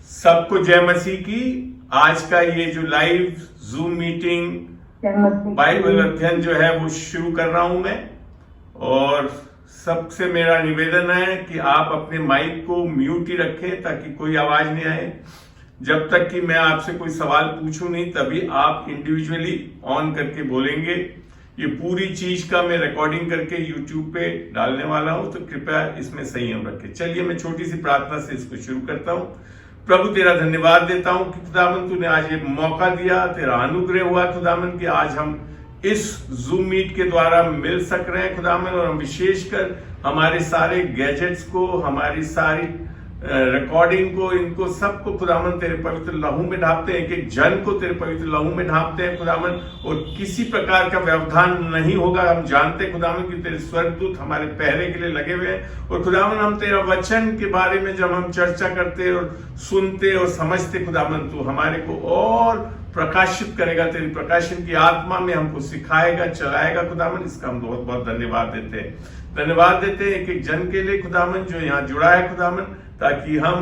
सबको जय मसीह की। आज का ये जो लाइव जूम मीटिंग बाइबल अध्ययन जो है वो शुरू कर रहा हूं मैं। और सबसे मेरा निवेदन है कि आप अपने माइक को म्यूट ही रखें ताकि कोई आवाज नहीं आए। जब तक कि मैं आपसे कोई सवाल पूछूं नहीं तभी आप इंडिविजुअली ऑन करके बोलेंगे। ये पूरी चीज का मैं रिकॉर्डिंग करके YouTube पे डालने वाला हूं, तो कृपया इसमें संयम रखें। चलिए मैं छोटी सी प्रार्थना से इसको शुरू करता हूं। प्रभु तेरा धन्यवाद देता हूं कि खुदावन तूने आज ये मौका दिया, तेरा अनुग्रह हुआ खुदावन कि आज हम इस जूम मीट के द्वारा मिल सक रहे हैं खुदावन। और हम विशेषकर हमारे सारे गैजेट्स को, हमारी सारी रिकॉर्डिंग को, इनको सबको खुदावन तेरे पवित्र लहू में ढापते हैं। एक एक जन को तेरे पवित्र लहू में ढापते हैं खुदावन, और किसी प्रकार का व्यवधान नहीं होगा। हम जानते हैं खुदावन कि तेरे स्वर्गदूत हमारे पहरे के लिए लगे हुए हैं। और खुदावन हम तेरा वचन के बारे में जब हम चर्चा करते और सुनते और समझते खुदावन, तू हमारे को और प्रकाशित करेगा। तेरी प्रकाशन की आत्मा में हमको सिखाएगा, चलाएगा खुदावन। इसका हम बहुत बहुत धन्यवाद देते हैं। धन्यवाद देते हैं एक एक जन के लिए खुदावन जो यहाँ जुड़ा है खुदावन, ताकि हम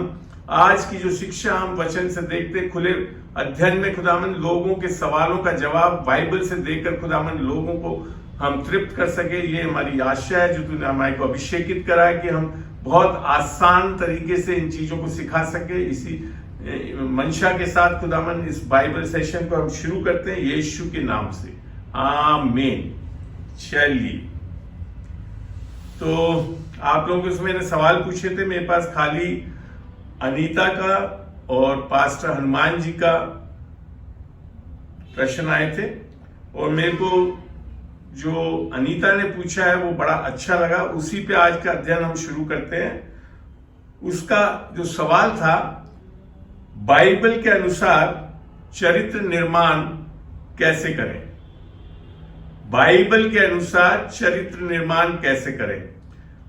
आज की जो शिक्षा हम वचन से देखते खुले अध्ययन में खुदावन लोगों के सवालों का जवाब बाइबल से देकर खुदावन लोगों को हम तृप्त कर सके। ये हमारी आशा है जो तूने हमारे को अभिषेकित करा है कि हम बहुत आसान तरीके से इन चीजों को सिखा सके। इसी मंशा के साथ खुदावन इस बाइबल सेशन को हम शुरू करते हैं यीशु के नाम से, आमीन। चलिए, तो आप लोगों से मैंने सवाल पूछे थे। मेरे पास खाली अनीता का और पास्टर हनुमान जी का प्रश्न आए थे, और मेरे को जो अनीता ने पूछा है वो बड़ा अच्छा लगा। उसी पे आज का अध्ययन हम शुरू करते हैं। उसका जो सवाल था, बाइबल के अनुसार चरित्र निर्माण कैसे करें। बाइबल के अनुसार चरित्र निर्माण कैसे करें।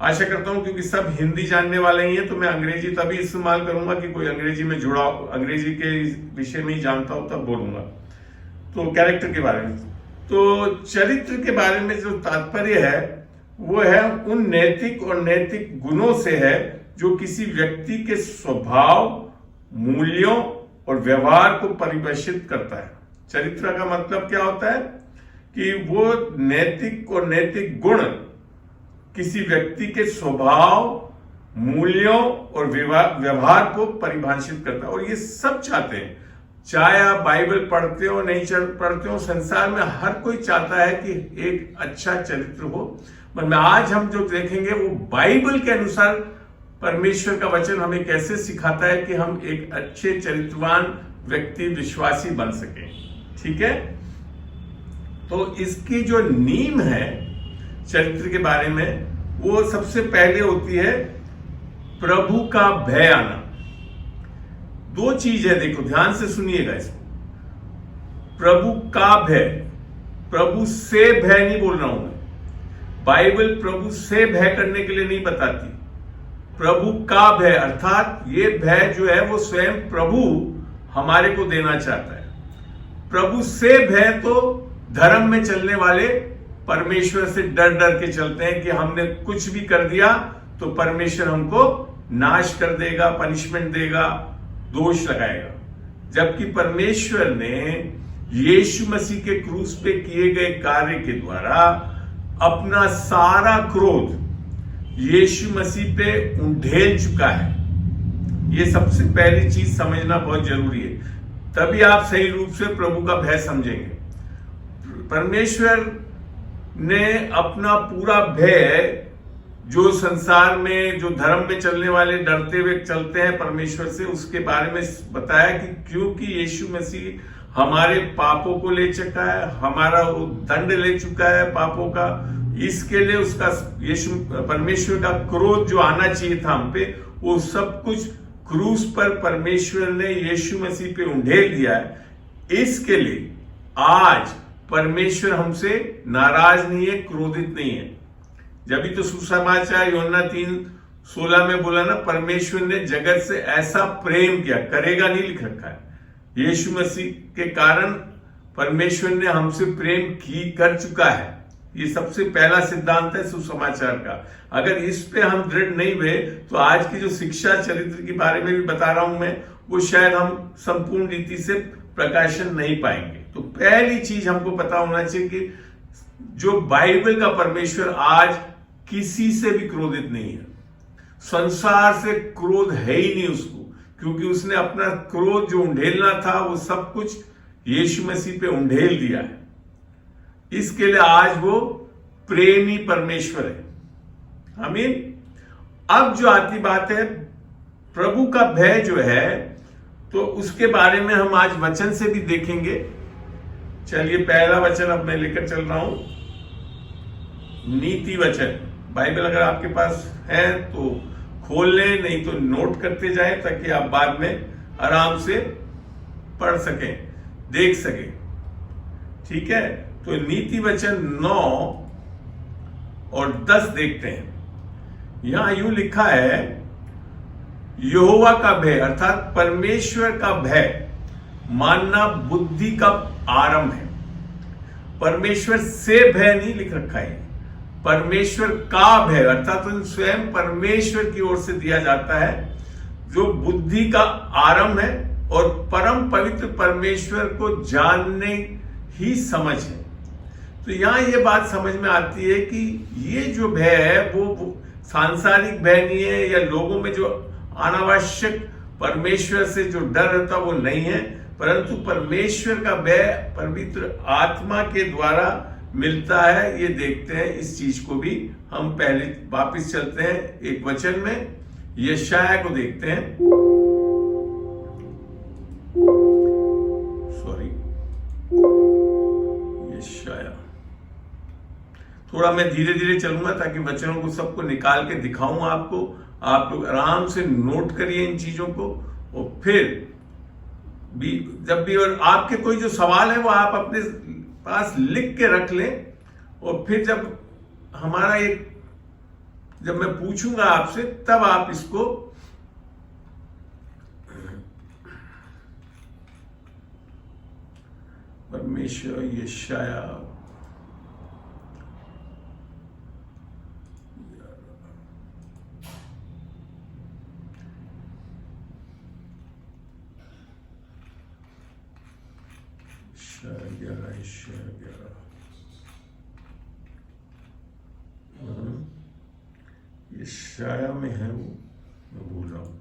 आशा करता हूं क्योंकि सब हिंदी जानने वाले ही हैं, तो मैं अंग्रेजी तभी इस्तेमाल करूंगा कि कोई अंग्रेजी में जुड़ा हो, अंग्रेजी के विषय में ही जानता हो तब बोलूंगा। तो कैरेक्टर के बारे में, तो चरित्र के बारे में जो तात्पर्य है वो है उन नैतिक और नैतिक गुणों से है जो किसी व्यक्ति के स्वभाव, मूल्यों और व्यवहार को परिभाषित करता है। चरित्र का मतलब क्या होता है कि वो नैतिक और नैतिक गुण किसी व्यक्ति के स्वभाव, मूल्यों और व्यवहार को परिभाषित करता है। और ये सब चाहते हैं, चाहे आप बाइबल पढ़ते हो नहीं पढ़ते हो, संसार में हर कोई चाहता है कि एक अच्छा चरित्र हो। मगर आज हम जो देखेंगे वो बाइबल के अनुसार परमेश्वर का वचन हमें कैसे सिखाता है कि हम एक अच्छे चरित्रवान व्यक्ति, विश्वासी बन सके। ठीक है, तो इसकी जो नींव है चरित्र के बारे में, वो सबसे पहले होती है प्रभु का भय आना। दो चीज है, देखो ध्यान से सुनिएगा इसको। प्रभु का भय, प्रभु से भय नहीं बोल रहा हूं मैं। बाइबल प्रभु से भय करने के लिए नहीं बताती। प्रभु का भय अर्थात ये भय जो है वो स्वयं प्रभु हमारे को देना चाहता है। प्रभु से भय तो धर्म में चलने वाले परमेश्वर से डर डर के चलते हैं कि हमने कुछ भी कर दिया तो परमेश्वर हमको नाश कर देगा, पनिशमेंट देगा, दोष लगाएगा। जबकि परमेश्वर ने यीशु मसीह के क्रूस पे किए गए कार्य के द्वारा अपना सारा क्रोध यीशु मसीह पे उंडेल चुका है। ये सबसे पहली चीज समझना बहुत जरूरी है, तभी आप सही रूप से प्रभु का भय समझेंगे। परमेश्वर ने अपना पूरा भय, जो संसार में जो धर्म में चलने वाले डरते हुए चलते हैं परमेश्वर से, उसके बारे में बताया कि क्योंकि यीशु मसीह हमारे पापों को ले चुका है, हमारा वो दंड ले चुका है पापों का, इसके लिए उसका यीशु परमेश्वर का क्रोध जो आना चाहिए था हम पे, वो सब कुछ क्रूस पर परमेश्वर ने यीशु मसीह पे उंडेल दिया है। इसके लिए आज परमेश्वर हमसे नाराज नहीं है, क्रोधित नहीं है। जब भी तो सुसमाचार यूहन्ना 3:16 में बोला ना, परमेश्वर ने जगत से ऐसा प्रेम किया, करेगा नहीं लिख रखा है। यीशु मसीह के कारण परमेश्वर ने हमसे प्रेम कर चुका है। ये सबसे पहला सिद्धांत है सुसमाचार का। अगर इस पे हम दृढ़ नहीं हुए तो आज की जो शिक्षा चरित्र के बारे में भी बता रहा हूं मैं, वो शायद हम संपूर्ण रीति से प्रकाशन नहीं पाएंगे। तो पहली चीज हमको पता होना चाहिए कि जो बाइबल का परमेश्वर आज किसी से भी क्रोधित नहीं है। संसार से क्रोध है ही नहीं उसको, क्योंकि उसने अपना क्रोध जो उंडेलना था वो सब कुछ यीशु मसीह पे उंडेल दिया है। इसके लिए आज वो प्रेमी परमेश्वर है। आमीन। अब जो आती बात है प्रभु का भय जो है, तो उसके बारे में हम आज वचन से भी देखेंगे। चलिए पहला वचन अब मैं लेकर चल रहा हूं, नीति वचन। बाइबल अगर आपके पास है तो खोल लें, नहीं तो नोट करते जाएं ताकि आप बाद में आराम से पढ़ सकें, देख सकें। ठीक है, तो नीति वचन 9 और 10 देखते हैं। यहां यूं लिखा है, यहोवा का भय अर्थात परमेश्वर का भय मानना बुद्धि का आरंभ है। परमेश्वर से भय नहीं लिख रखा है, परमेश्वर का भय अर्थात तो स्वयं परमेश्वर की ओर से दिया जाता है, जो बुद्धि का आरंभ है और परम पवित्र परमेश्वर को जानने ही समझ है। तो यहां ये बात समझ में आती है कि ये जो भय है वो सांसारिक भय नहीं है, या लोगों में जो अनावश्यक परमेश्वर से जो डर रहता वो नहीं है, परंतु परमेश्वर का भय पवित्र आत्मा के द्वारा मिलता है। ये देखते हैं, इस चीज को भी हम पहले वापस चलते हैं एक वचन में, यशाया को देखते हैं। सॉरी, यशाया। थोड़ा मैं धीरे धीरे चलूंगा ताकि वचनों को सबको निकाल के दिखाऊं आपको। आप लोग आराम से नोट करिए इन चीजों को, और फिर भी जब भी और आपके कोई जो सवाल है वो आप अपने पास लिख के रख लें, और फिर जब मैं पूछूंगा आपसे तब आप इसको परमेश्वर यशाया यशाया में है, वो मैं भूल रहा हूं।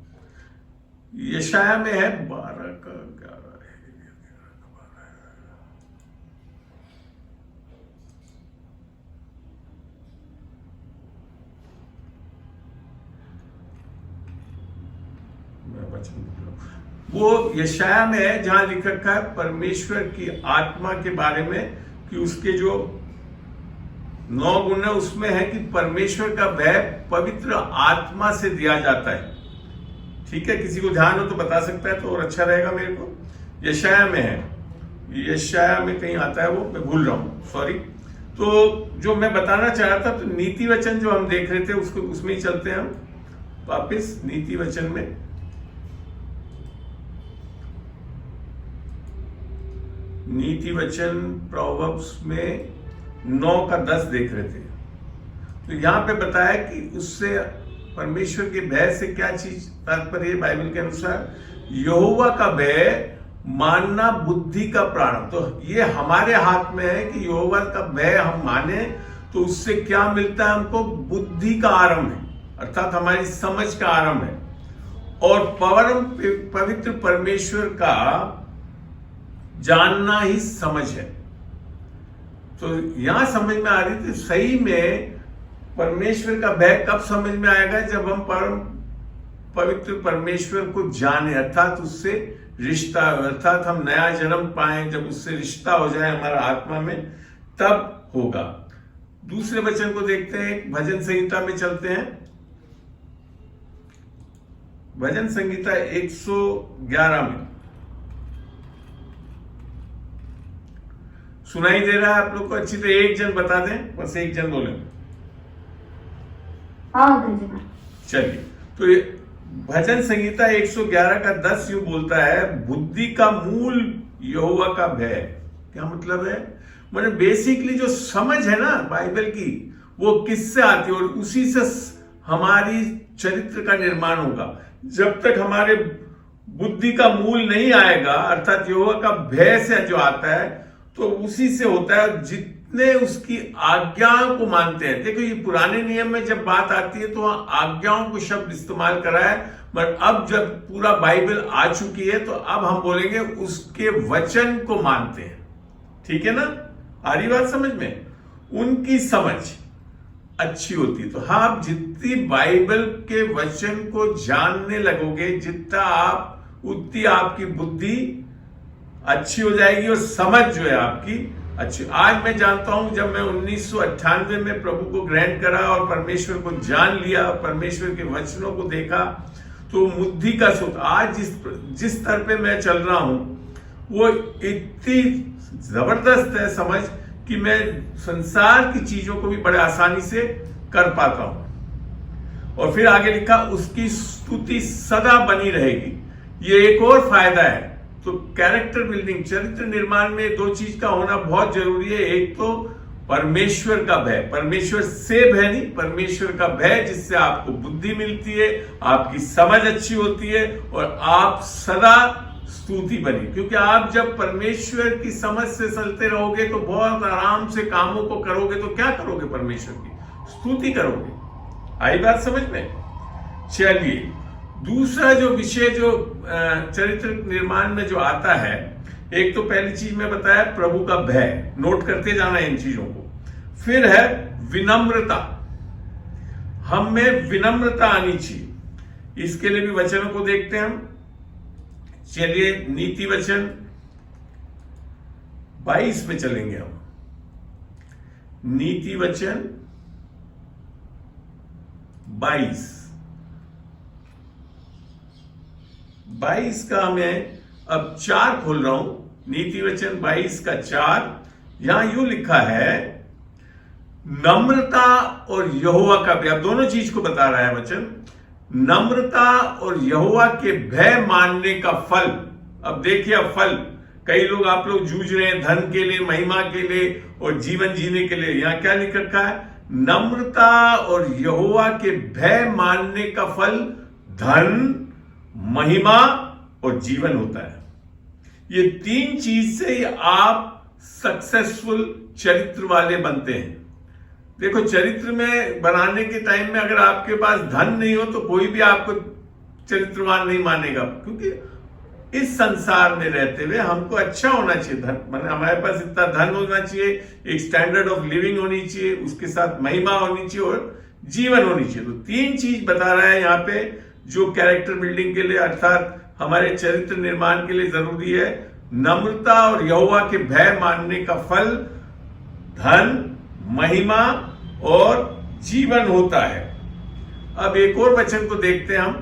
यशाया में है 12 का 11 है। मैं वचन भूल रहा हूं। वो यशाया में है जहां लिख रखा है परमेश्वर की आत्मा के बारे में, कि उसके जो 9 गुण है उसमें है कि परमेश्वर का भय पवित्र आत्मा से दिया जाता है। ठीक है, किसी को ध्यान हो तो बता सकता है तो और अच्छा रहेगा मेरे को। यशाया में है, यशाया में कहीं आता है, वो मैं भूल रहा हूं, सॉरी। तो जो मैं बताना चाह रहा था, तो नीति वचन जो हम देख रहे थे उसको उसमें ही चलते हैं हम वापिस नीति वचन में। नीति वचन प्रोवर्ब्स में 9 का 10 देख रहे थे। तो यहां पे बताया कि उससे परमेश्वर के भय से क्या चीज तात्पर्य है बाइबल के अनुसार, यहोवा का भय मानना बुद्धि का प्राण। तो ये हमारे हाथ में है कि यहोवा का भय हम माने तो उससे क्या मिलता है हमको, बुद्धि का आरंभ है, अर्थात हमारी समझ का आरंभ है, और परम पवित्र परमेश्वर का जानना ही समझ है। तो यहां समझ में आ रही थी सही में परमेश्वर का भय कब समझ में आएगा, जब हम परम पवित्र परमेश्वर को जाने, अर्थात उससे रिश्ता, अर्थात हम नया जन्म पाए, जब उससे रिश्ता हो जाए हमारा आत्मा में, तब होगा। दूसरे वचन को देखते हैं, भजन संहिता में चलते हैं। भजन संहिता 111 में सुनाई दे रहा है आप लोग को अच्छी तरह? एक जन बता दें, बस एक जन बोले। चलिए, तो भजन संहिता 111 का 10 यूं बोलता है, बुद्धि का मूल यहोवा का भय। क्या मतलब है? मतलब बेसिकली जो समझ है ना बाइबल की, वो किससे आती है, और उसी से हमारी चरित्र का निर्माण होगा। जब तक हमारे बुद्धि का मूल नहीं आएगा, अर्थात यहोवा का भय से जो आता है, तो उसी से होता है जितने उसकी आज्ञाओं को मानते हैं। देखो, ये पुराने नियम में जब बात आती है तो वहां आज्ञाओं को शब्द इस्तेमाल करा है, बट अब जब पूरा बाइबल आ चुकी है तो अब हम बोलेंगे उसके वचन को मानते हैं। ठीक है ना, आ रही बात समझ में? उनकी समझ अच्छी होती। तो हाँ, आप जितनी बाइबल के वचन को जानने लगोगे, जितना आप उतनी आपकी बुद्धि अच्छी हो जाएगी और समझ जो है आपकी अच्छी। आज मैं जानता हूं, जब मैं 1998 में प्रभु को ग्रहण करा और परमेश्वर को जान लिया, परमेश्वर के वचनों को देखा, तो बुद्धि का स्रोत आज जिस स्तर पे मैं चल रहा हूं, वो इतनी जबरदस्त है समझ कि मैं संसार की चीजों को भी बड़े आसानी से कर पाता हूं। और फिर आगे लिखा, उसकी स्तुति सदा बनी रहेगी। ये एक और फायदा है। तो कैरेक्टर बिल्डिंग, चरित्र निर्माण में दो चीज का होना बहुत जरूरी है। एक तो परमेश्वर का भय, परमेश्वर से भय नहीं, परमेश्वर का भय, जिससे आपको बुद्धि मिलती है, आपकी समझ अच्छी होती है और आप सदा स्तुति बनी। क्योंकि आप जब परमेश्वर की समझ से चलते रहोगे तो बहुत आराम से कामों को करोगे। तो क्या करोगे? परमेश्वर की स्तुति करोगे। आई बात समझ में? चलिए, दूसरा जो विषय जो चरित्र निर्माण में जो आता है, एक तो पहली चीज मैं बताया प्रभु का भय, नोट करते जाना इन चीजों को। फिर है विनम्रता, हम में विनम्रता आनी चाहिए। इसके लिए भी वचनों को देखते हैं हम। चलिए, नीति वचन 22 में चलेंगे हम। नीति वचन 22 का मैं अब 4 खोल रहा हूं। नीति वचन 22 का 4, यहां यूं लिखा है, नम्रता और यहोवा का भय। अब दोनों चीज को बता रहा है वचन, नम्रता और यहोवा के भय मानने का फल। अब देखिए, अब फल, कई लोग, आप लोग जूझ रहे हैं धन के लिए, महिमा के लिए और जीवन जीने के लिए। यहां क्या लिख रखा है? नम्रता और यहोवा के भय मानने का फल धन, महिमा और जीवन होता है। ये तीन चीज से ही आप सक्सेसफुल चरित्र वाले बनते हैं। देखो, चरित्र में बनाने के टाइम में अगर आपके पास धन नहीं हो तो कोई भी आपको चरित्रवान नहीं मानेगा। क्योंकि इस संसार में रहते हुए हमको अच्छा होना चाहिए, धन, मतलब हमारे पास इतना धन होना चाहिए, एक स्टैंडर्ड ऑफ लिविंग होनी चाहिए, उसके साथ महिमा होनी चाहिए और जीवन होनी चाहिए। तो तीन चीज बता रहा है यहाँ पे जो कैरेक्टर बिल्डिंग के लिए, अर्थात हमारे चरित्र निर्माण के लिए जरूरी है। नम्रता और यहोवा के भय मानने का फल धन, महिमा और जीवन होता है। अब एक और वचन को देखते हैं हम।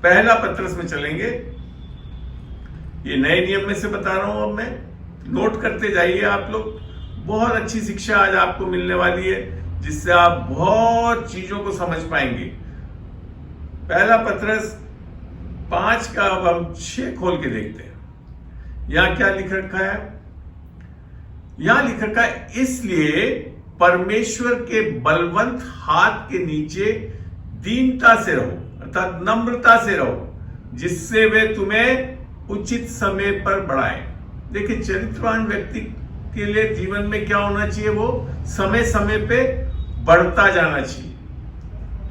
पहला पत्रस में चलेंगे। ये नए नियम में से बता रहा हूं अब मैं, नोट करते जाइए आप लोग। बहुत अच्छी शिक्षा आज आपको मिलने वाली है, जिससे आप बहुत चीजों को समझ पाएंगे। पहला पत्रस 5 का अब हम 6 खोल के देखते हैं। यहां क्या लिख रखा है? यहां लिख रखा है, इसलिए परमेश्वर के बलवंत हाथ के नीचे दीनता से रहो, अर्थात नम्रता से रहो, जिससे वे तुम्हें उचित समय पर बढ़ाए। देखिए, चरित्रवान व्यक्ति के लिए जीवन में क्या होना चाहिए? वो समय समय पे बढ़ता जाना चाहिए।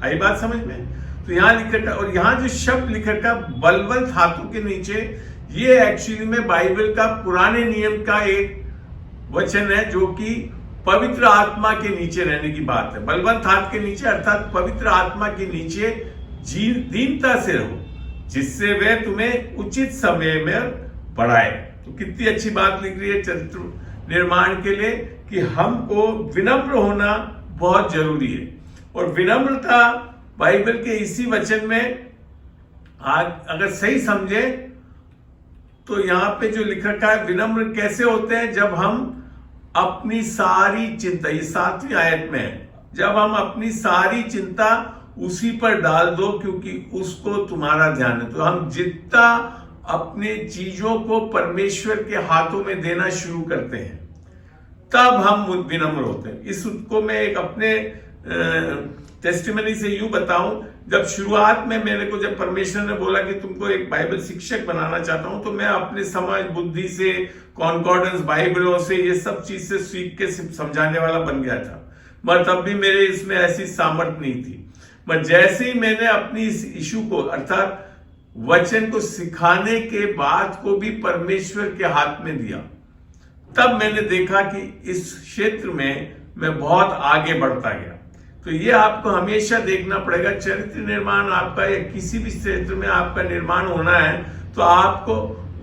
आई बात समझ में? तो यहां लिख रखा, और यहां जो शब्द लिख रखा बलवंत हाथों के नीचे, ये एक्चुअली में बाइबल का पुराने नियम का एक वचन है, जो कि पवित्र आत्मा के नीचे रहने की बात है। बलवंत हाथ के नीचे अर्थात पवित्र आत्मा के नीचे दीनता से रहो, जिससे वे तुम्हें उचित समय में बढ़ाए। तो कितनी अच्छी बात लिख रही है चरित्र निर्माण के लिए, कि हमको विनम्र होना बहुत जरूरी है। और विनम्रता बाइबल के इसी वचन में आज अगर सही समझे तो यहां पे जो लिख रखा है, विनम्र कैसे होते हैं? जब हम अपनी सारी चिंता, ये 7वीं आयत में है, जब हम अपनी सारी चिंता उसी पर डाल दो, क्योंकि उसको तुम्हारा ध्यान है। तो हम जितना अपने चीजों को परमेश्वर के हाथों में देना शुरू करते हैं, तब हम विनम्र होते हैं। इसको मैं एक अपने टेस्टिमनी से यूं बताऊं, जब शुरुआत में मेरे को जब परमेश्वर ने बोला कि तुमको एक बाइबल शिक्षक बनाना चाहता हूं, तो मैं अपने समझ बुद्धि से, कॉन्कॉर्डेंस बाइबलों से, ये सब चीज से सीख के समझाने वाला बन गया था, मगर तब भी मेरे इसमें ऐसी सामर्थ नहीं थी। मगर जैसे ही मैंने अपनी इस इशू को, अर्थात वचन को सिखाने के बाद को भी परमेश्वर के हाथ में दिया, तब मैंने देखा कि इस क्षेत्र में मैं बहुत आगे बढ़ता गया। तो ये आपको हमेशा देखना पड़ेगा, चरित्र निर्माण आपका या किसी भी क्षेत्र में आपका निर्माण होना है, तो आपको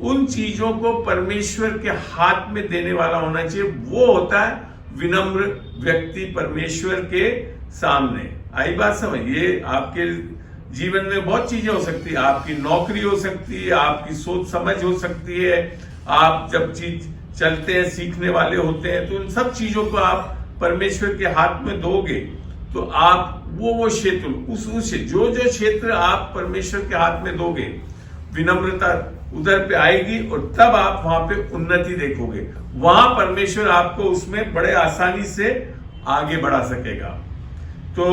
उन चीजों को परमेश्वर के हाथ में देने वाला होना चाहिए। वो होता है विनम्र व्यक्ति परमेश्वर के सामने। आई बात समझ? ये आपके जीवन में बहुत चीजें हो सकती है, आपकी नौकरी हो सकती है, आपकी सोच समझ हो सकती है, आप जब चीज चलते हैं, सीखने वाले होते हैं, तो उन सब चीजों को आप परमेश्वर के हाथ में दोगे, तो आप वो क्षेत्र, उस जो क्षेत्र आप परमेश्वर के हाथ में दोगे, विनम्रता उधर पे आएगी, और तब आप वहां पे उन्नति देखोगे। वहां परमेश्वर आपको उसमें बड़े आसानी से आगे बढ़ा सकेगा। तो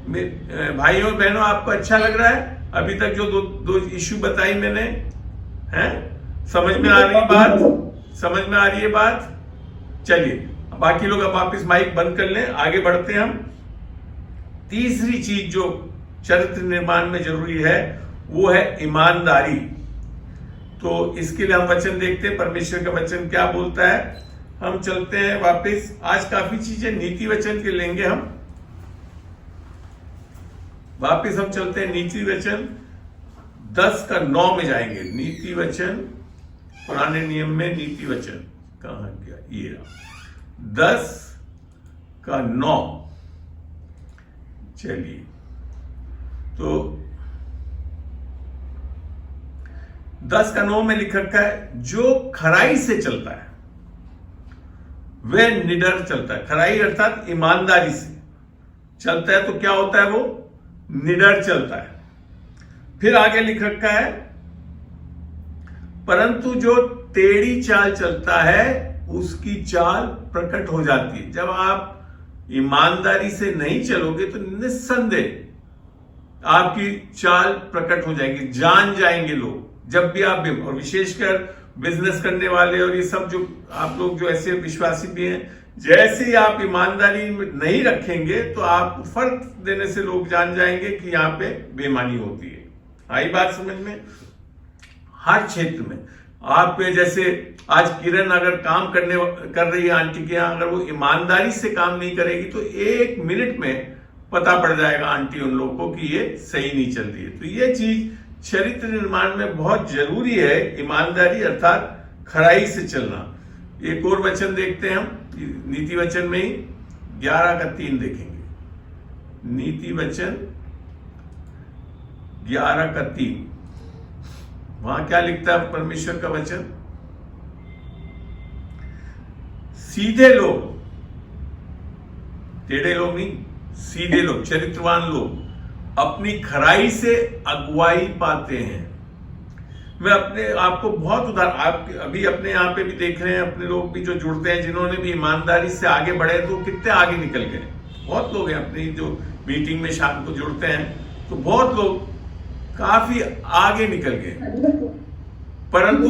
भाइयों और बहनों, आपको अच्छा लग रहा है अभी तक जो दो इश्यू बताई मैंने? हैं? समझ में आ रही बात? समझ में आ रही है बात? चलिए, बाकी लोग अब वापिस माइक बंद कर लें, आगे बढ़ते हैं हम। तीसरी चीज जो चरित्र निर्माण में जरूरी है, वो है ईमानदारी। तो इसके लिए हम वचन देखते हैं, परमेश्वर का वचन क्या बोलता है। हम चलते हैं वापस, आज काफी चीजें नीति वचन के लेंगे हम। वापस हम चलते हैं नीति वचन 10:9 में जाएंगे। नीति वचन, पुराने नियम में नीति वचन कहां गया? ये 10:9। चलिए, तो 10:9 में लिख रखा है, जो खराई से चलता है वह निडर चलता है। खराई अर्थात ईमानदारी से चलता है, तो क्या होता है? वो निडर चलता है। फिर आगे लिख रखा है, परंतु जो टेढ़ी चाल चलता है उसकी चाल प्रकट हो जाती है। जब आप ईमानदारी से नहीं चलोगे तो निस्संदेह आपकी चाल प्रकट हो जाएगी, जान जाएंगे लोग। जब भी आप, और विशेषकर बिजनेस करने वाले और ये सब जो आप लोग जो ऐसे विश्वासी भी हैं, जैसे ही आप ईमानदारी नहीं रखेंगे तो आप फर्क देने से लोग जान जाएंगे कि यहाँ पे बेईमानी होती है। आई बात समझ में? हर क्षेत्र में आप जैसे आज किरण अगर काम कर रही है आंटी के यहाँ, अगर वो ईमानदारी से काम नहीं करेगी तो 1 मिनट में पता पड़ जाएगा आंटी उन लोगों को कि ये सही नहीं चल रही है। तो ये चीज चरित्र निर्माण में बहुत जरूरी है, ईमानदारी अर्थात खराई से चलना। एक और वचन देखते हैं हम नीति वचन में ही, 11:3 देखेंगे। नीति वचन 11:3, वहां क्या लिखता है परमेश्वर का वचन? सीधे लोग, टेढ़े लोग नहीं, सीधे लोग, चरित्रवान लोग अपनी खराई से अगुवाई पाते हैं। मैं अपने आपको बहुत उदाहरण, आप अभी अपने यहाँ पे भी देख रहे हैं, अपने लोग भी जो जुड़ते हैं, जिन्होंने भी ईमानदारी से आगे बढ़े तो कितने आगे निकल गए। बहुत लोग हैं अपनी जो मीटिंग में शाम को जुड़ते हैं, तो बहुत लोग काफी आगे निकल गए। परंतु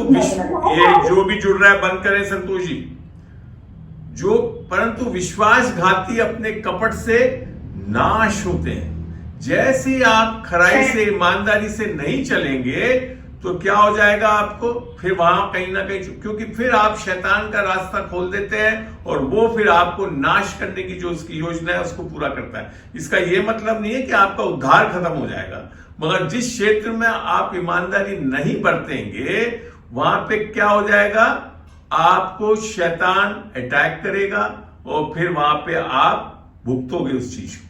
ये जो भी जुड़ रहा है बंद करें संतोष जी, परंतु विश्वासघाती अपने कपट से नाश होते हैं। जैसे ही आप खराई से, ईमानदारी से नहीं चलेंगे तो क्या हो जाएगा आपको? फिर वहां कहीं ना कहीं, क्योंकि फिर आप शैतान का रास्ता खोल देते हैं और वो फिर आपको नाश करने की जो उसकी योजना है उसको पूरा करता है। इसका ये मतलब नहीं है कि आपका उद्धार खत्म हो जाएगा, मगर जिस क्षेत्र में आप ईमानदारी नहीं बरतेंगे वहां पे क्या हो जाएगा? आपको शैतान अटैक करेगा और फिर वहां पे आप भुगतोगे उस चीज को।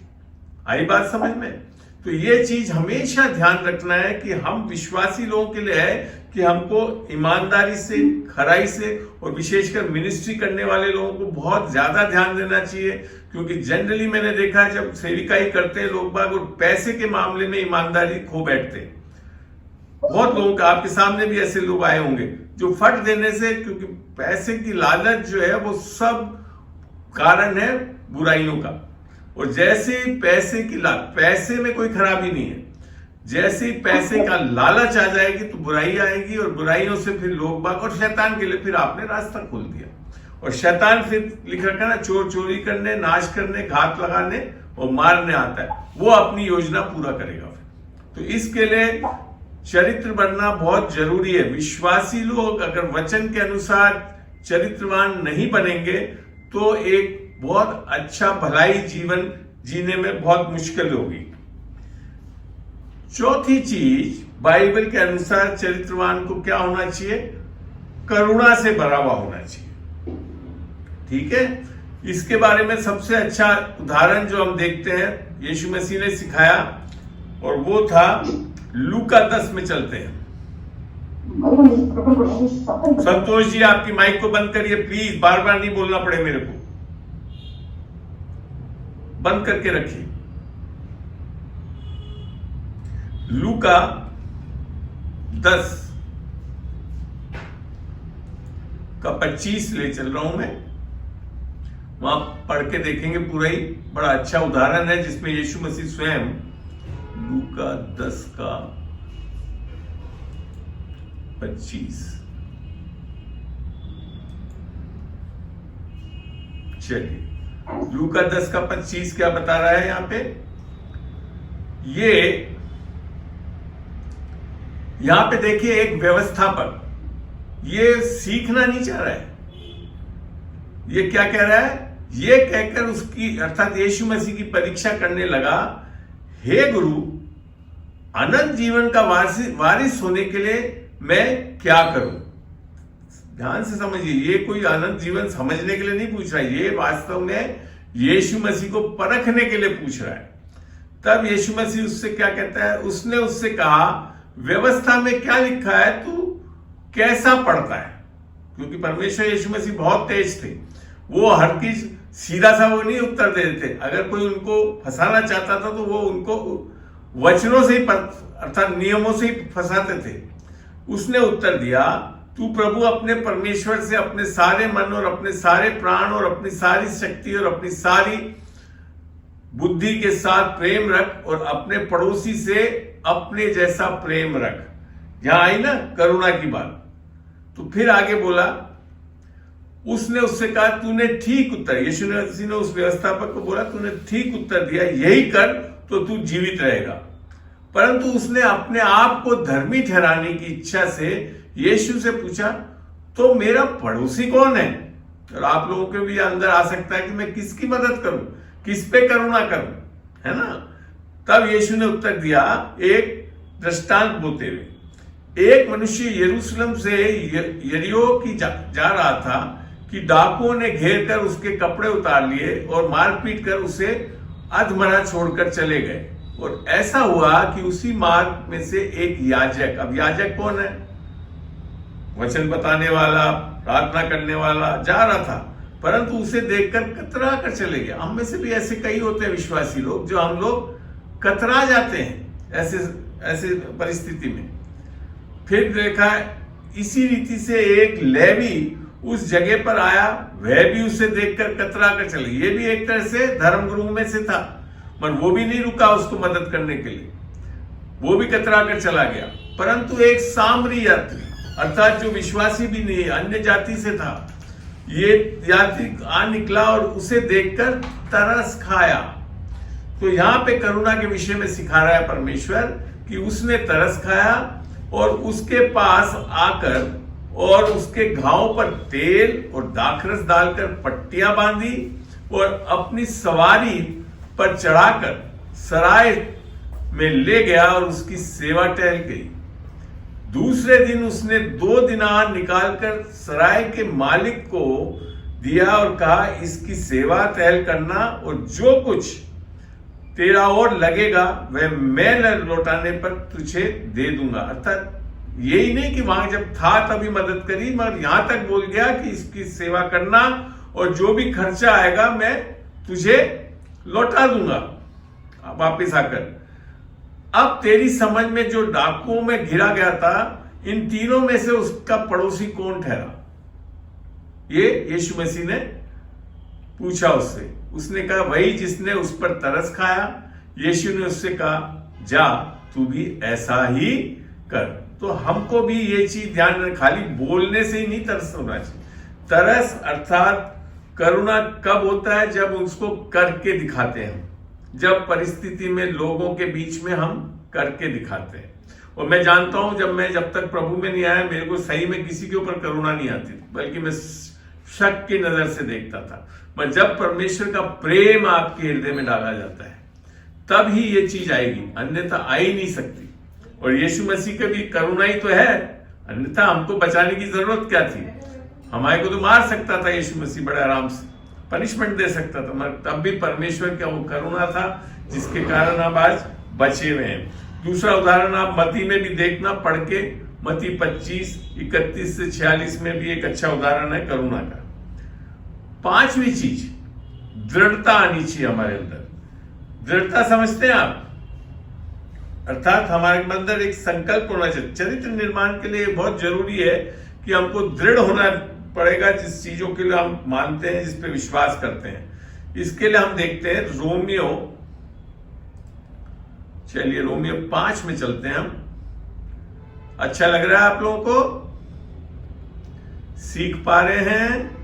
आई बात समझ में? तो ये चीज हमेशा ध्यान रखना है कि हम विश्वासी लोगों के लिए है कि हमको ईमानदारी से, खराई से, और विशेषकर मिनिस्ट्री करने वाले लोगों को बहुत ज्यादा ध्यान देना चाहिए। क्योंकि जनरली मैंने देखा है जब सेविकाई करते हैं लोग बाग और पैसे के मामले में ईमानदारी खो बैठते हैं। बहुत लोगों का, आपके सामने भी ऐसे लोग आए होंगे जो फट देने से, क्योंकि पैसे की लालच जो है वो सब कारण है बुराइयों का। और जैसे ही पैसे में कोई खराबी नहीं है, जैसे ही पैसे का लालच आ जाएगी तो बुराई आएगी, और बुराइयों से फिर लोग बाग, और शैतान के लिए फिर आपने रास्ता खोल दिया। और शैतान फिर लिख रखा ना, चोरी करने, नाश करने, घात लगाने और मारने आता है, वो अपनी योजना पूरा करेगा। तो इसके लिए चरित्र बनना बहुत जरूरी है। विश्वासी लोग अगर वचन के अनुसार चरित्रवान नहीं बनेंगे तो एक बहुत अच्छा भलाई जीवन जीने में बहुत मुश्किल होगी। चौथी चीज, बाइबल के अनुसार चरित्रवान को क्या होना चाहिए? करुणा से भरा हुआ होना चाहिए। ठीक है, इसके बारे में सबसे अच्छा उदाहरण जो हम देखते हैं यीशु मसीह ने सिखाया, और वो था लूका 10 में चलते हैं। संतोष जी आपकी माइक को बंद करिए प्लीज, बार बार नहीं बोलना पड़े मेरे को, बंद करके रखिए। लूका 10 का 25 ले चल रहा हूं मैं, वहां पढ़ के देखेंगे पूरा ही। बड़ा अच्छा उदाहरण है जिसमें यीशु मसीह स्वयं, लूका 10 का 25, चलिए लूका 10 का 25 क्या बता रहा है यहां पे? ये यहां पे देखिए, एक व्यवस्थापक ये सीखना नहीं चाह रहा है। ये क्या कह रहा है? ये कहकर उसकी, अर्थात यीशु मसीह की परीक्षा करने लगा, हे गुरु, अनंत जीवन का वारिस होने के लिए मैं क्या करूं? ध्यान से समझिए, ये कोई अनंत जीवन समझने के लिए नहीं पूछ रहा है, ये वास्तव में यीशु मसीह को परखने के लिए पूछ रहा है। तब यीशु मसीह उससे क्या कहता है? उसने उससे कहा, व्यवस्था में क्या लिखा है, तू कैसा पढ़ता है? क्योंकि परमेश्वर यीशु मसीह बहुत तेज थे, वो हर चीज सीधा सा वो नहीं उत्तर दे देते। अगर कोई उनको फंसाना चाहता था तो वो उनको वचनों से ही, अर्थात नियमों से ही फंसाते थे। उसने उत्तर दिया, तू प्रभु अपने परमेश्वर से अपने सारे मन और अपने सारे प्राण और अपनी सारी शक्ति और अपनी सारी बुद्धि के साथ प्रेम रख, और अपने पड़ोसी से अपने जैसा प्रेम रख। यहां आई ना करुणा की बात। तो फिर आगे बोला, उसने उससे कहा, तूने ठीक उत्तर, यीशु मसीह ने उस व्यवस्थापक को बोला, तूने ठीक उत्तर दिया, यही कर तो तू जीवित रहेगा। परंतु उसने अपने आप को धर्मी ठहराने की इच्छा से यीशु से पूछा, तो मेरा पड़ोसी कौन है? और आप लोगों के भी अंदर आ सकता है कि मैं किसकी मदद करूं, किस पे करुणा करूं, है ना? तब यीशु ने उत्तर दिया एक दृष्टांत बोलते हुए, एक मनुष्य यरूशलेम से यरीहो की जा रहा था कि डाकुओं ने घेर कर उसके कपड़े उतार लिए और मारपीट कर उसे अधमरा छोड़कर चले गए। और ऐसा हुआ कि उसी मार्ग में से एक याजक, अब याजक कौन है? वचन बताने वाला, प्रार्थना करने वाला, जा रहा था, परंतु उसे देखकर कतरा कर चले गया। हम में से भी ऐसे कई होते हैं विश्वासी लोग, जो हम लोग कतरा जाते हैं ऐसे परिस्थिति में। फिर देखा इसी रीति से एक लेवी उस जगह पर आया, वह भी उसे देखकर कतरा कर चले। ये भी एक तरह से धर्मगुरु में से था, पर वो भी नहीं रुका उसको मदद करने के लिए, वो भी कतरा कर चला गया। परंतु एक सामरी यात्री, अर्थात जो विश्वासी भी नहीं, अन्य जाति से था, ये यात्री आ निकला और उसे देखकर तरस खाया। तो यहां पे करुणा के विषय में सिखा रहा है परमेश्वर कि उसने तरस खाया और उसके पास आकर और उसके घाव पर तेल और दाखरस डालकर पट्टियां बांधी और अपनी सवारी पर चढ़ाकर सराय में ले गया और उसकी सेवा टहल गई। दूसरे दिन उसने 2 दिनार निकालकर सराय के मालिक को दिया और कहा, इसकी सेवा टहल करना और जो कुछ तेरा और लगेगा वह मैं लौटाने पर तुझे दे दूंगा। अर्थात यही नहीं कि वहां जब था तभी मदद करी, मगर यहां तक बोल गया कि इसकी सेवा करना और जो भी खर्चा आएगा मैं तुझे लौटा दूंगा वापिस आकर। अब तेरी समझ में जो डाकुओं में घिरा गया था, इन तीनों में से उसका पड़ोसी कौन ठहरा? ये यीशु मसीह ने पूछा उससे। उसने कहा वही जिसने उस पर तरस खाया। यीशु ने उससे कहा जा तू भी ऐसा ही कर। तो हमको भी ये चीज ध्यान रखना, खाली बोलने से ही नहीं तरस होना चाहिए। तरस अर्थात करुणा कब होता है? जब उसको करके दिखाते हैं, जब परिस्थिति में लोगों के बीच में हम करके दिखाते हैं। और मैं जानता हूं जब तक प्रभु में नहीं आया, मेरे को सही में किसी के ऊपर करुणा नहीं आती थी, बल्कि मैं शक की नजर से देखता था। पर जब परमेश्वर का प्रेम आपके हृदय में डाला जाता है तब ही ये चीज आएगी, अन्यथा आ ही नहीं सकती। और यीशु मसीह का भी करुणा ही तो है, अन्यथा हमको बचाने की जरूरत क्या थी? हमारे को तो मार सकता था यीशु मसीह बड़े आराम से, पनिशमेंट दे सकता था, मगर तब भी परमेश्वर का वो करुणा था जिसके कारण आप आज बचे हुए हैं। दूसरा उदाहरण आप मती में भी देखना, पढ़ के, मती 25:31 से 46 में भी एक अच्छा उदाहरण है करुणा का। पांचवी चीज, दृढ़ता आनी चाहिए हमारे अंदर। दृढ़ता समझते हैं आप? अर्थात हमारे अंदर एक संकल्प होना चाहिए। चरित्र निर्माण के लिए बहुत जरूरी है कि हमको दृढ़ होना पड़ेगा जिस चीजों के लिए हम मानते हैं, जिस पे विश्वास करते हैं। इसके लिए हम देखते हैं रोमियो, चलिए रोमियो 5 में चलते हैं हम। अच्छा लग रहा है आप लोगों को? सीख पा रहे हैं?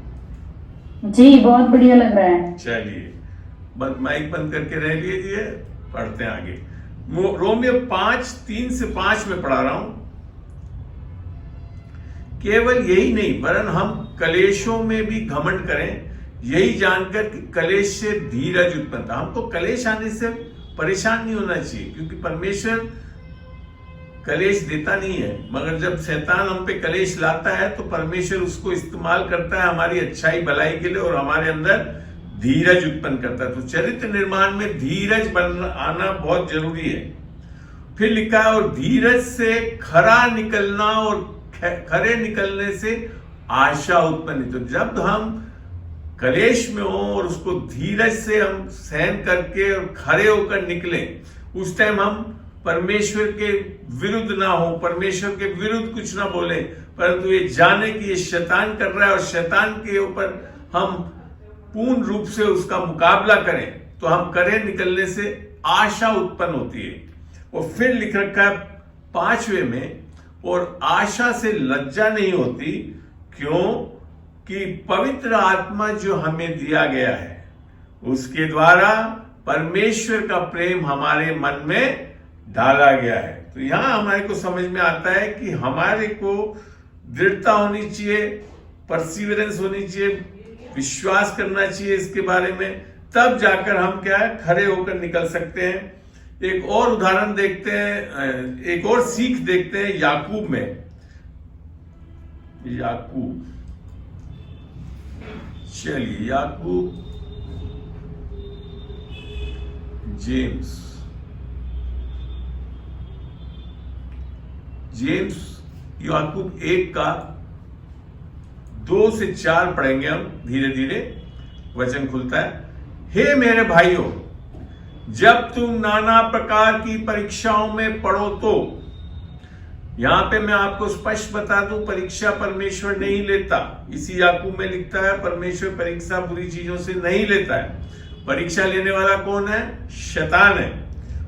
जी बहुत बढ़िया लग रहा है। चलिए माइक बंद करके रह लीजिए, पढ़ते हैं आगे। रोमियो 5:3 से 5 में पढ़ा रहा हूं। केवल यही नहीं वरन हम कलेशों में भी घमंड करें, यही जानकर कि कलेश से धीरज उत्पन्न था। हमको कलेश आने से परेशान नहीं होना चाहिए, क्योंकि परमेश्वर कलेश देता नहीं है, मगर जब शैतान हम पे कलेश लाता है तो परमेश्वर उसको इस्तेमाल करता है हमारी अच्छाई भलाई के लिए और हमारे अंदर धीरज उत्पन्न करता है। तो चरित्र निर्माण में धीरज आना बहुत जरूरी है। फिर लिखा है और धीरज से खरा निकलना और खरे निकलने से आशा उत्पन्न। तो जब हम कलेश में हो और उसको धीरज से हम सहन करके और खरे होकर निकले, उस टाइम हम परमेश्वर के विरुद्ध ना हो, परमेश्वर के विरुद्ध कुछ ना बोले, परंतु ये जाने कि ये शैतान कर रहा है और शैतान के ऊपर हम पूर्ण रूप से उसका मुकाबला करें, तो हम करे निकलने से आशा उत्पन्न होती है। और फिर लिख रखा है 5वें में, और आशा से लज्जा नहीं होती, क्यों कि पवित्र आत्मा जो हमें दिया गया है उसके द्वारा परमेश्वर का प्रेम हमारे मन में डाला गया है। तो यहां हमारे को समझ में आता है कि हमारे को दृढ़ता होनी चाहिए, परसिवरेंस होनी चाहिए, विश्वास करना चाहिए इसके बारे में, तब जाकर हम क्या है खड़े होकर निकल सकते हैं। एक और उदाहरण देखते हैं, एक और सीख देखते हैं याकूब में। याकूब, चलिए याकूब, जेम्स याकूब 1 का 2 से 4 पढ़ेंगे हम, धीरे धीरे वचन खुलता है। हे मेरे भाइयों, जब तुम नाना प्रकार की परीक्षाओं में पढ़ो, तो यहां पे मैं आपको स्पष्ट बता दूं, परीक्षा परमेश्वर नहीं लेता। इसी याकूब में लिखता है परमेश्वर परीक्षा बुरी चीजों से नहीं लेता है। परीक्षा लेने वाला कौन है? शैतान है।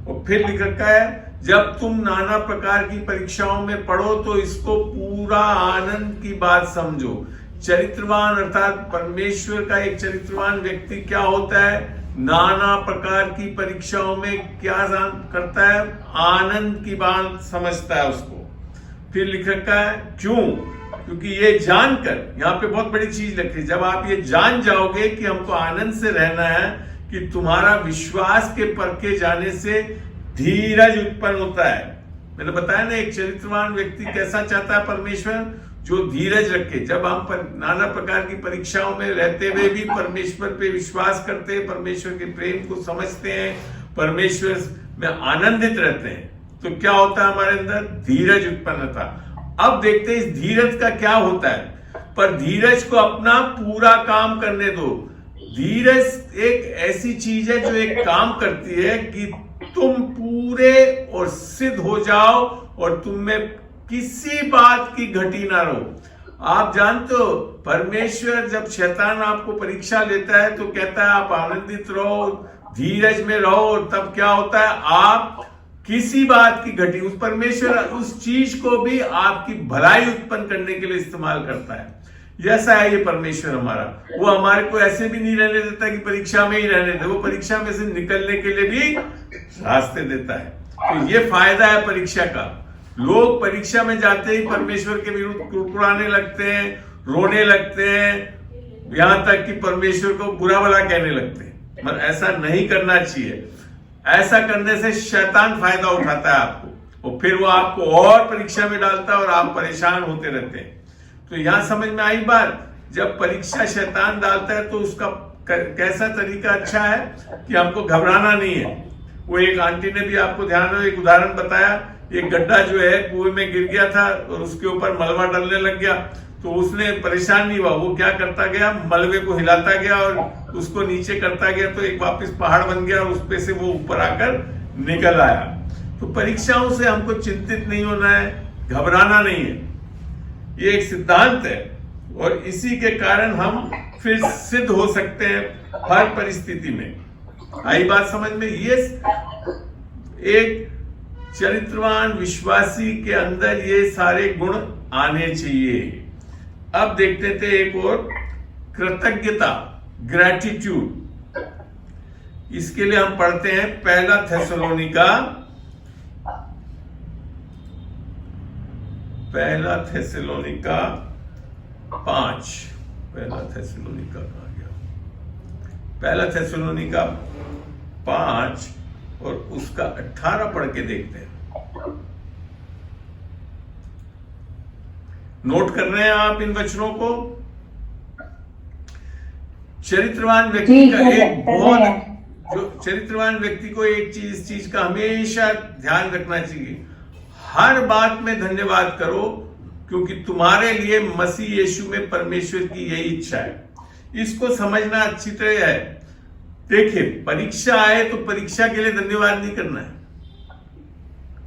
और फिर लिख रखा है जब तुम नाना प्रकार की परीक्षाओं में पढ़ो तो इसको पूरा आनंद की बात समझो। चरित्रवान अर्थात परमेश्वर का एक चरित्रवान व्यक्ति क्या होता है? नाना प्रकार की परीक्षाओं में क्या करता है? आनंद की बात समझता है उसको। फिर लिख रखा है क्यों? क्योंकि ये जानकर, यहां पे बहुत बड़ी चीज लिखी, जब आप ये जान जाओगे कि हमको आनंद से रहना है, कि तुम्हारा विश्वास के परखे जाने से धीरज उत्पन्न होता है। मैंने बताया ना, एक चरित्रवान व्यक्ति कैसा चाहता है परमेश्वर? जो धीरज रखे। जब हम नाना प्रकार की परीक्षाओं में रहते हुए भी परमेश्वर पे विश्वास करते हैं, परमेश्वर के प्रेम को समझते हैं, परमेश्वर में आनंदित रहते हैं, तो क्या होता है हमारे अंदर? धीरज उत्पन्न होता है। अब देखते हैं इस धीरज का क्या होता है। पर धीरज को अपना पूरा काम करने दो। धीरज एक ऐसी चीज है जो एक काम करती है कि तुम पूरे और सिद्ध हो जाओ और तुम में किसी बात की घटी ना रहो। आप जानते हो परमेश्वर जब शैतान आपको परीक्षा लेता है तो कहता है आप आनंदित रहो, धीरज में रहो, और तब क्या होता है, आप किसी बात की घटी, उस परमेश्वर उस चीज को भी आपकी भलाई उत्पन्न करने के लिए इस्तेमाल करता है। जैसा है ये परमेश्वर हमारा, वो हमारे को ऐसे भी नहीं रहने देता कि परीक्षा में ही रहने दे, वो परीक्षा में से निकलने के लिए भी रास्ते देता है। तो ये फायदा है परीक्षा का। लोग परीक्षा में जाते ही परमेश्वर के विरुद्ध कुड़कुड़ाने लगते हैं, रोने लगते हैं, यहां तक कि परमेश्वर को बुरा भला कहने लगते हैं। मगर ऐसा नहीं करना चाहिए। ऐसा करने से शैतान फायदा उठाता है आपको, और फिर वो आपको और परीक्षा में डालता है और आप परेशान होते रहते हैं। तो यहां समझ में आई बात, जब परीक्षा शैतान डालता है तो उसका कैसा तरीका अच्छा है कि हमको घबराना नहीं है। वो एक आंटी ने भी आपको ध्यान हो एक उदाहरण बताया, एक गड्ढा जो है कुएं में गिर गया था और उसके ऊपर मलबा डलने लग गया, तो उसने परेशान नहीं हुआ, वो क्या करता गया, मलबे को हिलाता गया और उसको नीचे करता गया, तो एक वापस पहाड़ बन गया और उस पे से वो ऊपर आकर निकल आया। तो परीक्षाओं से हमको चिंतित नहीं होना है, घबराना नहीं है, ये एक सिद्धांत है, और इसी के कारण हम फिर सिद्ध हो सकते हैं हर परिस्थिति में। आई बात समझ में? ये एक चरित्रवान विश्वासी के अंदर ये सारे गुण आने चाहिए। अब देखते थे एक और, कृतज्ञता, ग्रेटिट्यूड। इसके लिए हम पढ़ते हैं पहला थेसलोनिका 5। पहला थेसलोनिका कहाँ गया? पहला थेसलोनिका 5 और उसका 18 पढ़ के देखते हैं। नोट कर रहे हैं आप इन वचनों को? चरित्रवान व्यक्ति का एक बहुत, जो चरित्रवान व्यक्ति को एक चीज, इस चीज का हमेशा ध्यान रखना चाहिए, हर बात में धन्यवाद करो, क्योंकि तुम्हारे लिए मसीह यीशु में परमेश्वर की यही इच्छा है। इसको समझना अच्छी तरह है। देखिए, परीक्षा आए तो परीक्षा के लिए धन्यवाद नहीं करना है,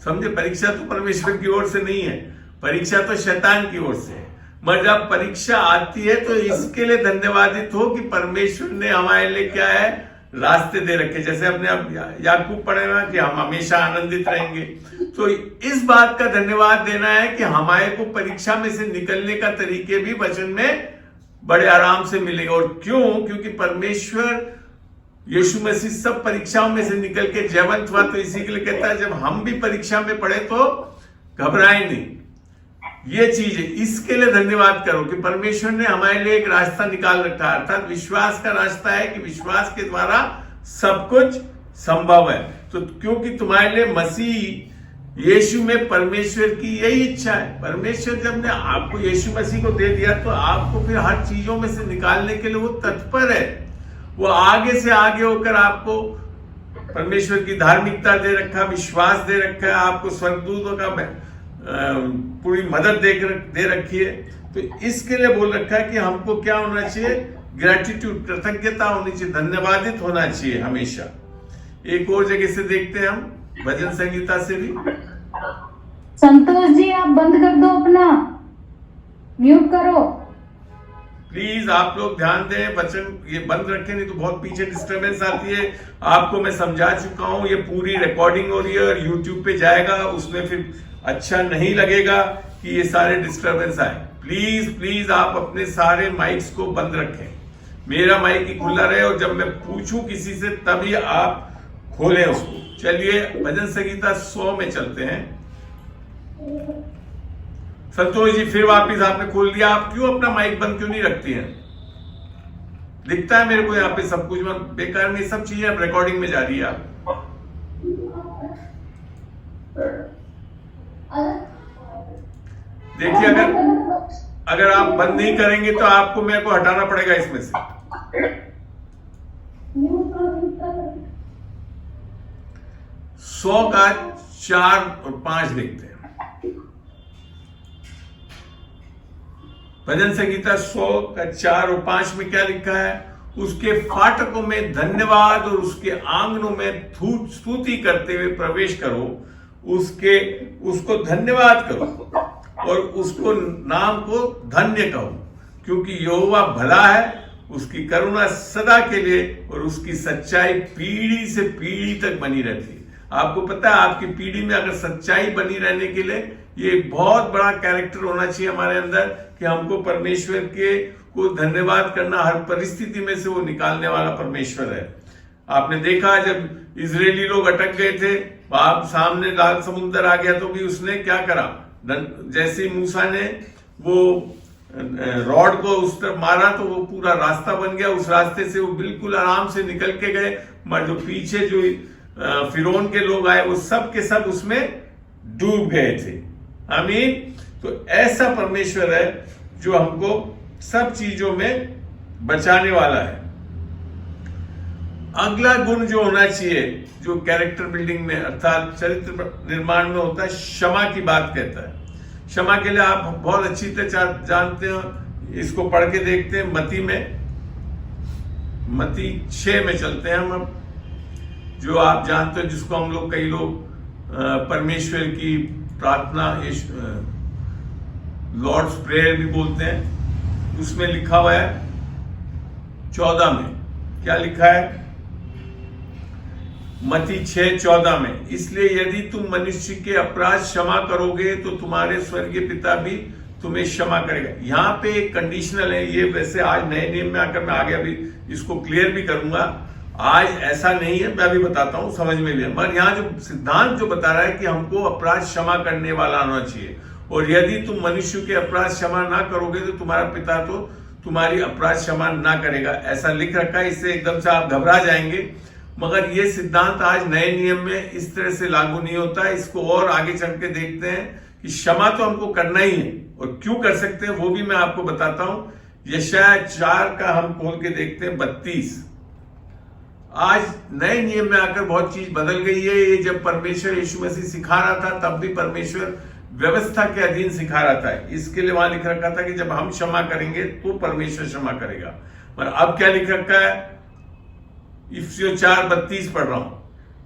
समझे? परीक्षा तो परमेश्वर की ओर से नहीं है, परीक्षा तो शैतान की ओर से है। मगर जब परीक्षा आती है तो इसके लिए धन्यवादित हो कि परमेश्वर ने हमारे लिए क्या है, रास्ते दे रखे। जैसे अपने अब याकूब पढ़े हुए कि हम हमेशा आनंदित रहेंगे, तो इस बात का धन्यवाद देना है कि हमारे को परीक्षा में से निकलने का तरीके भी वचन में बड़े आराम से मिलेगा। और क्यों? क्योंकि परमेश्वर यीशु मसीह सब परीक्षाओं में से निकल के जयवंत हुआ, तो इसी के लिए कहता है जब हम भी परीक्षा में पड़े तो घबराएं नहीं। ये चीज है, इसके लिए धन्यवाद करो कि परमेश्वर ने हमारे लिए एक रास्ता निकाल रखा है, अर्थात विश्वास का रास्ता है कि विश्वास के द्वारा सब कुछ संभव है। तो क्योंकि तुम्हारे लिए मसीह यीशु में परमेश्वर की यही इच्छा है। परमेश्वर जब ने आपको यीशु मसीह को दे दिया तो आपको फिर हर चीजों में से निकालने के लिए वो तत्पर है। वो आगे से आगे होकर आपको परमेश्वर की धार्मिकता दे रखा, विश्वास दे रखा है, आपको स्वर्गदूतों का पूरी मदद दे रखी है। तो इसके लिए बोल रखा है कि हमको क्या होना चाहिए, ग्रेटिट्यूड, कृतज्ञता होनी चाहिए, धन्यवादित होना चाहिए हमेशा। एक और जगह से देखते हैं हम, भजन संगीता से भी। संतोष जी आप बंद कर दो, अपना म्यूट करो प्लीज। आप लोग ध्यान दें, वचन ये बंद रखें, नहीं तो बहुत पीछे डिस्टरबेंस आती है। आपको मैं समझा चुका हूं, ये पूरी रिकॉर्डिंग हो रही है और यूट्यूब पे जाएगा, उसमें फिर अच्छा नहीं लगेगा कि ये सारे डिस्टरबेंस आए। प्लीज आप अपने सारे माइक्स को बंद रखें, मेरा माइक ही खुला रहे, और जब मैं पूछूं किसी से तभी आप खोलें उसको। चलिए भजन संगीता 100 में चलते हैं। संतोष जी फिर वापिस आपने खोल दिया, आप क्यों अपना माइक बंद क्यों नहीं रखती हैं? दिखता है मेरे को यहाँ पे सब कुछ, बेकार में सब चीजें अब रिकॉर्डिंग में जा रही है। आप देखिए, अगर आप बंद नहीं करेंगे तो आपको मेरे को हटाना पड़ेगा इसमें से। 100 का 4 और 5 देखते हैं। भजन संगीता 100 का 4 और 5 में क्या लिखा है? उसके फाटकों में धन्यवाद और उसके आंगनों में स्तुति करते हुए प्रवेश करो, उसको धन्यवाद करो और उसको नाम को धन्य कहो, क्योंकि यहोवा भला है, उसकी करुणा सदा के लिए और उसकी सच्चाई पीढ़ी से पीढ़ी तक बनी रहती है। आपको पता है, आपकी पीढ़ी में अगर सच्चाई बनी रहने के लिए ये एक बहुत बड़ा कैरेक्टर होना चाहिए हमारे अंदर कि हमको परमेश्वर के को धन्यवाद करना, हर परिस्थिति में से वो निकालने वाला परमेश्वर है। आपने देखा जब इजरायली लोग अटक गए थे, आप सामने लाल समुद्र आ गया तो भी उसने क्या करा, जैसे मूसा ने वो रॉड को उस तरफ मारा तो वो पूरा रास्ता बन गया, उस रास्ते से वो बिल्कुल आराम से निकल के गए। जो पीछे जो फिरौन के लोग आए वो सब के सब उसमें डूब गए थे। आमीन। तो ऐसा परमेश्वर है जो हमको सब चीजों में बचाने वाला है। अगला गुण जो होना चाहिए, जो कैरेक्टर बिल्डिंग में अर्थात चरित्र निर्माण में होता है, क्षमा की बात कहता है। क्षमा के लिए आप बहुत अच्छी तरह जानते हो, इसको पढ़ के देखते हैं मत्ती 6 में चलते हैं हम अब, जो आप जानते हो, जिसको हम लोग कई लोग परमेश्वर की प्रार्थना लॉर्ड्स प्रेयर भी बोलते हैं। उसमें लिखा हुआ है 14 में, क्या लिखा है? मत्ती 6:14 में, इसलिए यदि तुम मनुष्य के अपराध क्षमा करोगे तो तुम्हारे स्वर्गीय पिता भी तुम्हें क्षमा करेगा। यहाँ पे एक कंडीशनल है, ये वैसे आज नए नियम में आकर मैं आगे अभी इसको क्लियर भी करूंगा। आज ऐसा नहीं है, मैं अभी बताता हूं, समझ में भी है, मगर यहाँ जो सिद्धांत जो बता रहा है कि हमको अपराध क्षमा करने वाला आना चाहिए, और यदि तुम मनुष्य के अपराध क्षमा ना करोगे तो तुम्हारा पिता तो तुम्हारी अपराध क्षमा ना करेगा, ऐसा लिख रखा है। इससे एकदम से आप घबरा जाएंगे, मगर ये सिद्धांत आज नए नियम में इस तरह से लागू नहीं होता है। इसको और आगे चल के देखते हैं कि क्षमा तो हमको करना ही है, और क्यों कर सकते हैं वो भी मैं आपको बताता हूं। यशायाह 4 का हम खोल के देखते हैं 32। आज नए नियम में आकर बहुत चीज बदल गई है। ये जब परमेश्वर यीशु मसीह सिखा रहा था तब भी परमेश्वर व्यवस्था के अधीन सिखा रहा था, इसके लिए वहां लिख रखा था कि जब हम क्षमा करेंगे तो परमेश्वर क्षमा करेगा। पर अब क्या लिख रखा है? इफिसियों 4:32 पढ़ रहा हूं,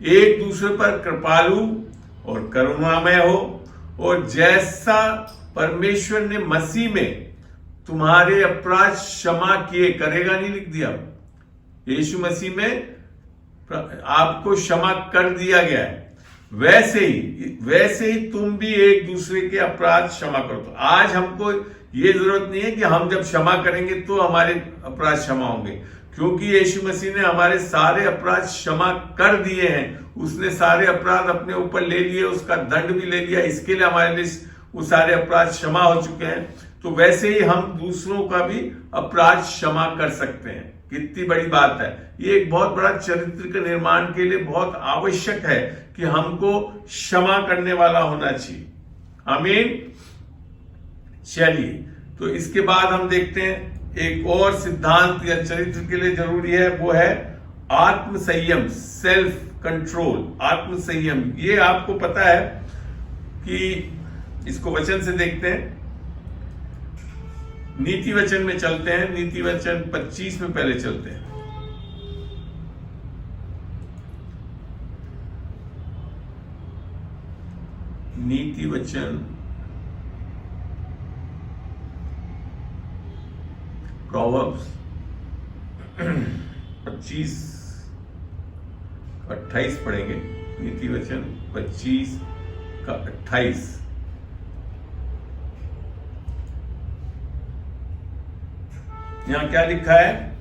एक दूसरे पर कृपालु और करुणामय हो, और जैसा परमेश्वर ने मसीह में तुम्हारे अपराध क्षमा किए, करेगा नहीं लिख दिया, यीशु मसीह में आपको क्षमा कर दिया गया है, वैसे ही तुम भी एक दूसरे के अपराध क्षमा करो। तो आज हमको ये जरूरत नहीं है कि हम जब क्षमा करेंगे तो हमारे अपराध क्षमा होंगे, क्योंकि यीशु मसीह ने हमारे सारे अपराध क्षमा कर दिए हैं। उसने सारे अपराध अपने ऊपर ले लिए, उसका दंड भी ले लिया, इसके लिए हमारे लिए वो सारे अपराध क्षमा हो चुके हैं। तो वैसे ही हम दूसरों का भी अपराध क्षमा कर सकते हैं। कितनी बड़ी बात है ये! एक बहुत बड़ा चरित्र के निर्माण के लिए बहुत आवश्यक है कि हमको क्षमा करने वाला होना चाहिए। आमीन। चलिए, तो इसके बाद हम देखते हैं एक और सिद्धांत या चरित्र के लिए जरूरी है, वो है आत्म संयम, सेल्फ कंट्रोल, आत्म संयम। ये आपको पता है कि इसको वचन से देखते हैं, नीति वचन में चलते हैं, नीति वचन 25 में पहले चलते हैं। नीति वचन प्रोवर्ब्स 25:28 पढ़ेंगे। नीति वचन 25:28। यहां क्या लिखा है?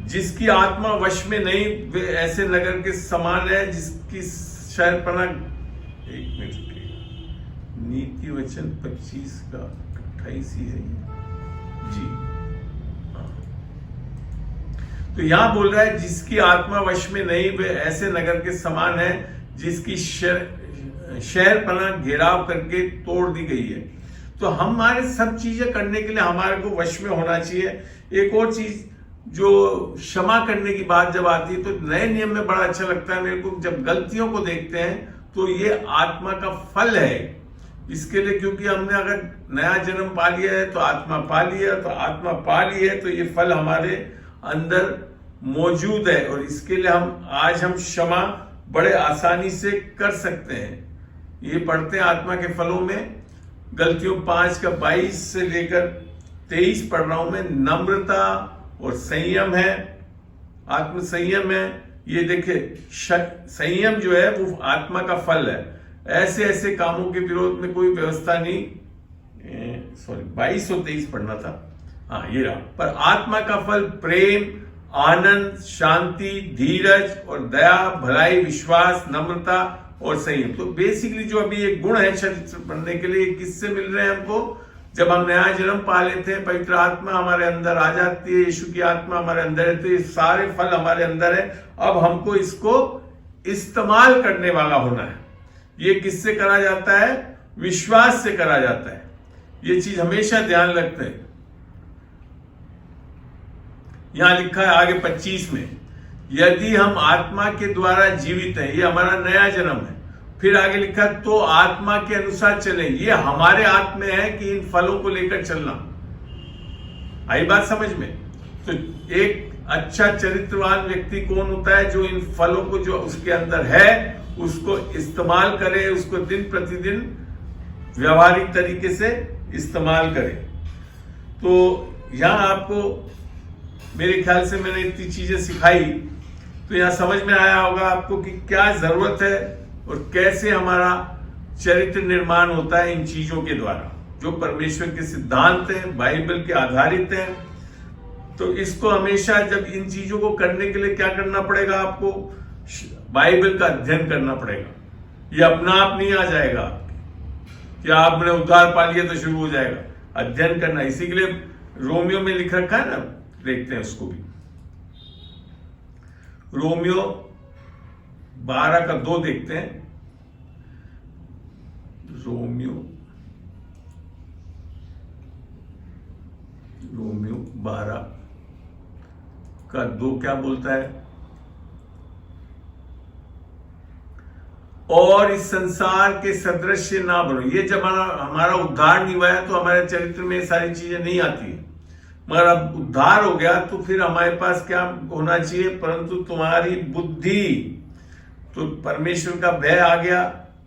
जिसकी आत्मा वश में नहीं वे ऐसे नगर के समान है जिसकी शहरपना। एक मिनट, नीति वचन 25:28 ही है जी। तो यहां बोल रहा है जिसकी आत्मा वश में नहीं वे ऐसे नगर के समान है जिसकी शहरपना घेराव करके तोड़ दी गई है। तो हमारे सब चीजें करने के लिए हमारे को वश में होना चाहिए। एक और चीज जो क्षमा करने की बात जब आती है तो नए नियम में बड़ा अच्छा लगता है मेरे को, जब गलतियों को देखते हैं तो ये आत्मा का फल है। इसके लिए, क्योंकि हमने अगर नया जन्म पा लिया है तो आत्मा पा लिया, तो आत्मा पा ली है तो ये फल हमारे अंदर मौजूद है, और इसके लिए आज हम क्षमा बड़े आसानी से कर सकते हैं। ये पढ़ते हैं आत्मा के फलों में, गलतियों 5 का 22 से लेकर 23 पढ़ रहा हूं मैं। नम्रता और संयम है, आत्म संयम है। ये देखिए संयम जो है वो आत्मा का फल है। ऐसे ऐसे कामों के विरोध में कोई व्यवस्था नहीं, 22 और 23 पढ़ना था, हाँ ये रहा। पर आत्मा का फल प्रेम, आनंद, शांति, धीरज और दया, भलाई, विश्वास, नम्रता और संयम। तो बेसिकली जो अभी ये गुण है चरित्र बनने के लिए, किससे मिल रहे हैं हमको? जब हम नया जन्म पा लेते हैं, पवित्र आत्मा हमारे अंदर आ जाती है, यीशु की आत्मा हमारे अंदर है, तो ये सारे फल हमारे अंदर है। अब हमको इसको इस्तेमाल करने वाला होना है। ये किससे करा जाता है? विश्वास से करा जाता है। ये चीज हमेशा ध्यान रखते हैं। यहां लिखा है आगे 25 में, यदि हम आत्मा के द्वारा जीवित हैं, ये हमारा नया जन्म है। फिर आगे लिखा तो आत्मा के अनुसार चलें। ये हमारे हाथ में है कि इन फलों को लेकर चलना। आई बात समझ में? तो एक अच्छा चरित्रवान व्यक्ति कौन होता है? जो इन फलों को जो उसके अंदर है उसको इस्तेमाल करे, उसको दिन प्रतिदिन व्यवहारिक तरीके से इस्तेमाल करे। तो यहां आपको मेरे ख्याल से मैंने इतनी चीजें सिखाई, तो यहां समझ में आया होगा आपको कि क्या जरूरत है और कैसे हमारा चरित्र निर्माण होता है इन चीजों के द्वारा, जो परमेश्वर के सिद्धांत हैं, बाइबल के आधारित हैं। तो इसको हमेशा जब इन चीजों को करने के लिए क्या करना पड़ेगा? आपको बाइबल का अध्ययन करना पड़ेगा। ये अपना आप नहीं आ जाएगा कि आपने उद्धार पा लिया तो शुरू हो जाएगा। अध्ययन करना, इसी के लिए रोमियो में लिख रखा है ना, देखते हैं उसको भी। रोमियो 12 का 2 देखते हैं। रोमियो 12 का 2 क्या बोलता है? और इस संसार के सदृश ना बनो। ये जब हमारा उद्धार नहीं हुआ है तो हमारे चरित्र में सारी चीजें नहीं आती है, मगर अब उद्धार हो गया तो फिर हमारे पास क्या होना चाहिए? परंतु तुम्हारी बुद्धि, तो परमेश्वर का भय आ गया।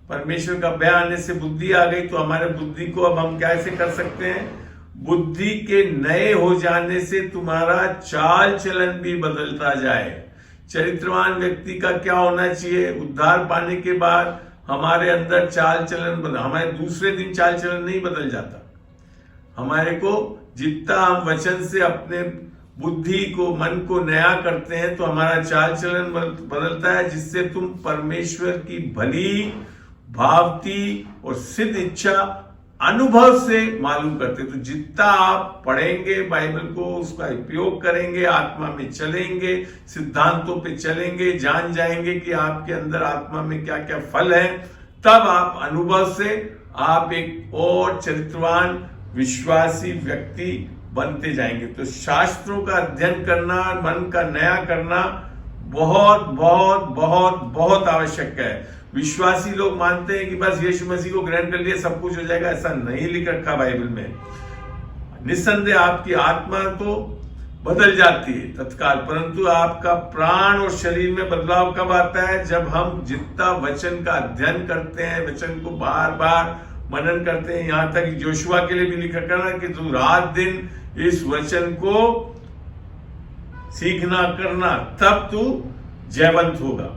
परमेश्वर का भय आने से बुद्धि आ गई, तो हमारे बुद्धि को अब हम कैसे कर सकते हैं? बुद्धि के नए हो जाने से तुम्हारा चाल चलन भी बदलता जाए। चरित्रवान व्यक्ति का क्या होना चाहिए? उद्धार पाने के बाद हमारे अंदर चाल चलन बदल, हमारे दूसरे दिन चाल चलन नहीं बदल जाता। हमारे को जितना हम वचन से अपने बुद्धि को, मन को नया करते हैं तो हमारा चाल चलन बदलता है, जिससे तुम परमेश्वर की भली, भावती और सिद्ध इच्छा अनुभव से मालूम करते। तो जितना आप पढ़ेंगे बाइबल को, उसका उपयोग करेंगे, आत्मा में चलेंगे, सिद्धांतों पे चलेंगे, जान जाएंगे कि आपके अंदर आत्मा में क्या क्या फल है, तब आप अनुभव से आप एक और चरित्रवान विश्वासी व्यक्ति बनते जाएंगे। तो शास्त्रों का अध्ययन करना, मन का नया करना बहुत बहुत बहुत बहुत आवश्यक है। विश्वासी लोग मानते हैं कि बस यीशु मसीह को ग्रहण कर लिया सब कुछ हो जाएगा। ऐसा नहीं लिख रखा बाइबल में। निस्संदेह आपकी आत्मा तो बदल जाती है तत्काल, परंतु आपका प्राण और शरीर में बदलाव कब आता है? जब हम जितना वचन का अध्ययन करते हैं, वचन को बार बार मनन करते हैं। यहां तक जोशुआ के लिए भी लिखा करना कि तू रात दिन इस वचन को सीखना करना, तब तू जयवंत होगा।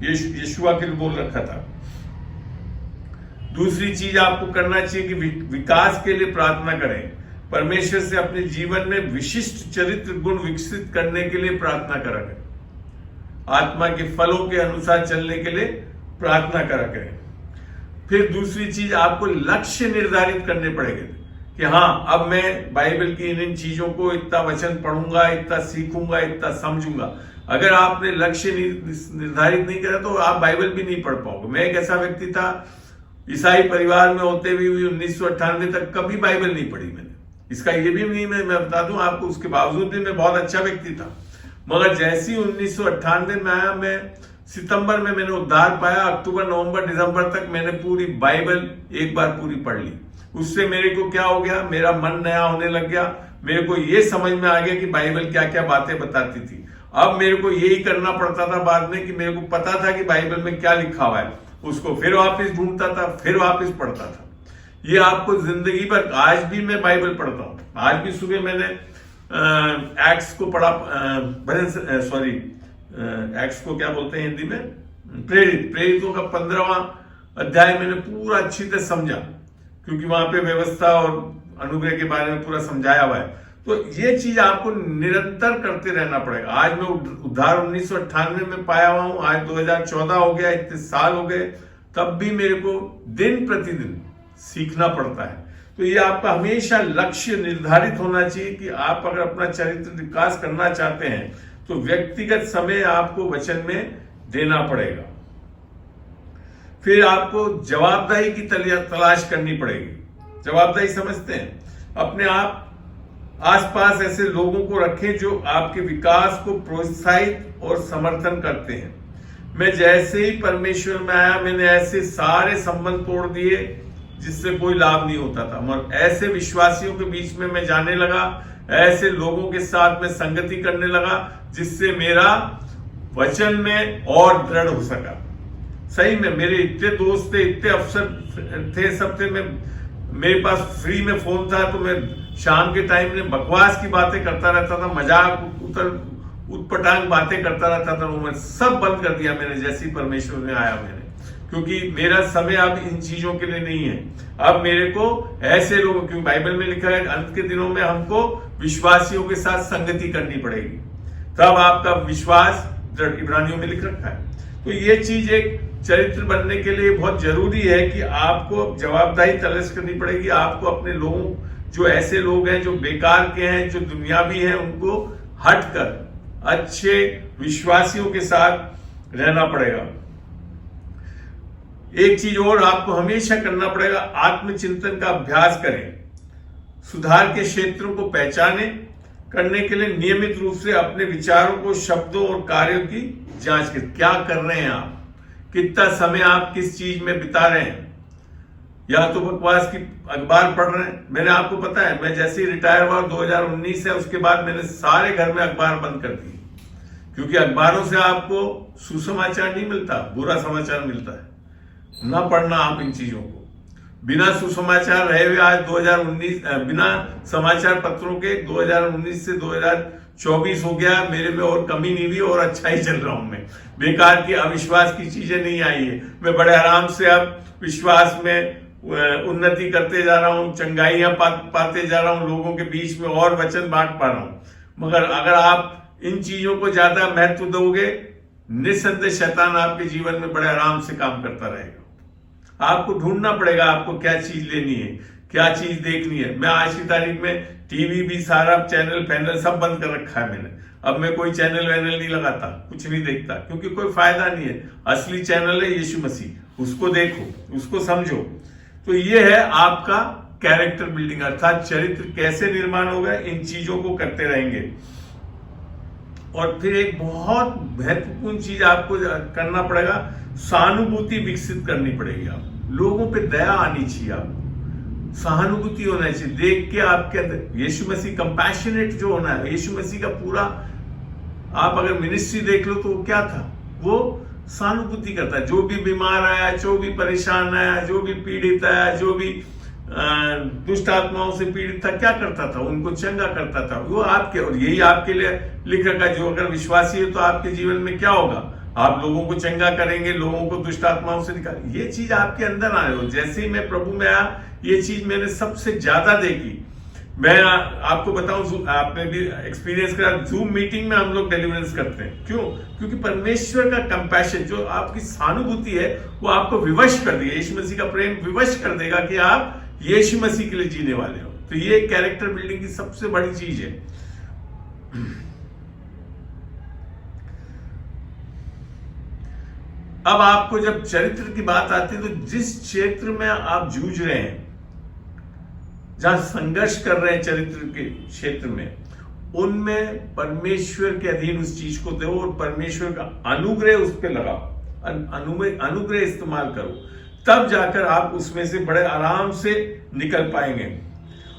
यीशुआ के लिए बोल रखा था। दूसरी चीज आपको करना चाहिए कि विकास के लिए प्रार्थना करें। परमेश्वर से अपने जीवन में विशिष्ट चरित्र गुण विकसित करने के लिए प्रार्थना करा करें। आत्मा के फलों के अनुसार चलने के लिए प्रार्थना करा करें। फिर दूसरी चीज, आपको लक्ष्य निर्धारित करने पड़ेंगे कि हाँ, अब मैं बाइबल की इन चीजों को, इतना वचन पढ़ूंगा, इतना सीखूंगा, इतना समझूंगा। अगर आपने लक्ष्य निर्धारित नहीं करा तो आप बाइबल भी नहीं पढ़ पाओगे। मैं एक ऐसा व्यक्ति था, ईसाई परिवार में होते हुए 1998 तक कभी बाइबल नहीं पढ़ी मैंने। इसका ये भी नहीं, मैं बता दूं आपको, उसके बावजूद भी मैं बहुत अच्छा व्यक्ति था। मगर जैसी 1998 में आया, मैं सितंबर में मैंने उद्धार पाया, अक्टूबर नवंबर दिसंबर तक मैंने पूरी बाइबल एक बार पूरी पढ़ ली। उससे मेरे को क्या हो गया, मेरा मन नया होने लग गया। मेरे को ये समझ में आ गया कि बाइबल क्या क्या बातें बताती थी। अब मेरे को यही करना पड़ता था बाद में कि मेरे को पता था कि बाइबल में क्या लिखा हुआ है, उसको फिर वापस ढूंढता था, फिर वापस पढ़ता था। ये आपको जिंदगी भर, आज भी मैं बाइबल पढ़ता हूँ। आज भी सुबह मैंने एक्ट्स को पढ़ा, एक्ट्स को क्या बोलते हैं हिंदी में, प्रेरितों का 15वां अध्याय मैंने पूरा अच्छी तरह समझा, क्योंकि वहां पे व्यवस्था और अनुग्रह के बारे में पूरा समझाया हुआ है। तो ये चीज आपको निरंतर करते रहना पड़ेगा। आज मैं उद्धार 1998 में पाया हुआ हूं, आज 2014 हो गया, इतने साल हो गए, तब भी मेरे को दिन प्रतिदिन सीखना पड़ता है। तो ये आपका हमेशा लक्ष्य निर्धारित होना चाहिए कि आप अगर अपना चरित्र विकास करना चाहते हैं तो व्यक्तिगत समय आपको वचन में देना पड़ेगा। फिर आपको जवाबदेही की तलाश करनी पड़ेगी। जवाबदेही समझते हैं? अपने आप आसपास ऐसे लोगों को रखें जो आपके विकास को प्रोत्साहित और समर्थन करते हैं। मैं जैसे ही परमेश्वर में आया, मैंने ऐसे सारे संबंध तोड़ दिए जिससे कोई लाभ नहीं होता था, और ऐसे विश्वासियों के बीच में मैं जाने लगा, ऐसे लोगों के साथ मैं संगति करने लगा जिससे मेरा वचन में और दृढ़ हो सका। सही में मेरे इतने दोस्त थे, इतने अफसर थे, सब थे। मेरे पास फ्री में फोन था, तो मैं शाम के टाइम में बकवास की बातें करता रहता था, मजाक उटपटांग बातें करता रहता था। वो मैं सब बंद कर दिया मैंने जैसे ही परमेश्वर में आया मैंने, क्योंकि मेरा समय अब इन चीजों के लिए नहीं है। अब मेरे को ऐसे लोगों, क्योंकि बाइबल में लिखा है अंत के दिनों में हमको विश्वासियों के साथ संगति करनी पड़ेगी, तब आपका विश्वास दृढ़, इब्रानियों में लिख रखा है। तो ये चीज एक चरित्र बनने के लिए बहुत जरूरी है कि आपको जवाबदेही तलाश करनी पड़ेगी। आपको अपने लोगों, जो ऐसे लोग हैं जो बेकार के हैं, जो दुनियावी हैं, उनको हटकर अच्छे विश्वासियों के साथ रहना पड़ेगा। एक चीज और आपको हमेशा करना पड़ेगा, आत्मचिंतन का अभ्यास करें। सुधार के क्षेत्रों को पहचाने करने के लिए नियमित रूप से अपने विचारों को, शब्दों और कार्यों की जांच करें। क्या कर रहे हैं आप, कितना समय आप किस चीज में बिता रहे हैं। या तो बकवास की अखबार पढ़ रहे हैं। मैंने आपको पता है, मैं जैसे ही रिटायर हुआ 2019 है, उसके बाद मैंने सारे घर में अखबार बंद कर दिए, क्योंकि अखबारों से आपको सुसमाचार नहीं मिलता, बुरा समाचार मिलता है। ना पढ़ना आप इन चीजों को। बिना सुसमाचार रहे हुए आज 2019, बिना समाचार पत्रों के 2019 से 2024 हो गया, मेरे में और कमी नहीं हुई और अच्छा ही चल रहा हूं मैं। बेकार की, अविश्वास की चीजें नहीं आई है। मैं बड़े आराम से अब विश्वास में उन्नति करते जा रहा हूं, चंगाइयां पाते जा रहा हूं, लोगों के बीच में और वचन बांट पा रहा हूं। मगर अगर आप इन चीजों को ज्यादा महत्व दोगे, निस्संदेह शैतान आपके जीवन में बड़े आराम से काम करता रहेगा। आपको ढूंढना पड़ेगा आपको क्या चीज लेनी है, क्या चीज देखनी है। मैं आज की तारीख में टीवी भी सारा चैनल पैनल सब बंद कर रखा है मैंने। अब मैं कोई चैनल वैनल नहीं लगाता, कुछ नहीं देखता, क्योंकि कोई फायदा नहीं है। असली चैनल है यीशु मसीह, उसको देखो, उसको समझो। तो ये है आपका कैरेक्टर बिल्डिंग, अर्थात चरित्र कैसे निर्माण होगा, इन चीजों को करते रहेंगे। और फिर एक बहुत महत्वपूर्ण चीज आपको करना पड़ेगा, सहानुभूति विकसित करनी पड़ेगी। आप लोगों पे दया आनी चाहिए, आप सहानुभूति होना चाहिए। देख के आपके अंदर यीशु मसीह कंपैशनेट जो होना है, यीशु मसीह का पूरा आप अगर मिनिस्ट्री देख लो तो वो क्या था, वो सहानुभूति करता है। जो भी बीमार आया, जो भी परेशान आया, जो भी पीड़ित आया, जो भी दुष्ट आत्माओं से पीड़ित था, क्या करता था, उनको चंगा करता था। वो आपके, और यही आपके लिए लिख रखा है, जो अगर विश्वासी है तो आपके जीवन में क्या होगा, आप लोगों को चंगा करेंगे, लोगों को दुष्ट आत्माओं से निकाल। ये चीज आपके अंदर आ रही हो। जैसे ही मैं प्रभु में आया, ये चीज मैंने सबसे ज्यादा देखी। मैं आपको बताऊं, आपने भी एक्सपीरियंस करा, जूम मीटिंग में हम लोग डिलीवरेंस करते हैं। क्यों? क्योंकि परमेश्वर का कंपैशन, जो आपकी सहानुभूति है, वो आपको विवश कर देगा। यीशु मसीह का प्रेम विवश कर देगा कि आप यीशु मसीह के लिए जीने वाले हो। तो ये कैरेक्टर बिल्डिंग की सबसे बड़ी चीज है। अब आपको जब चरित्र की बात आती है, तो जिस क्षेत्र में आप जूझ रहे हैं, जहां संघर्ष कर रहे हैं चरित्र के क्षेत्र में, उनमें परमेश्वर के अधीन उस चीज को दो और परमेश्वर का अनुग्रह उस पर लगाओ, अनुग्रह इस्तेमाल करो, तब जाकर आप उसमें से बड़े आराम से निकल पाएंगे।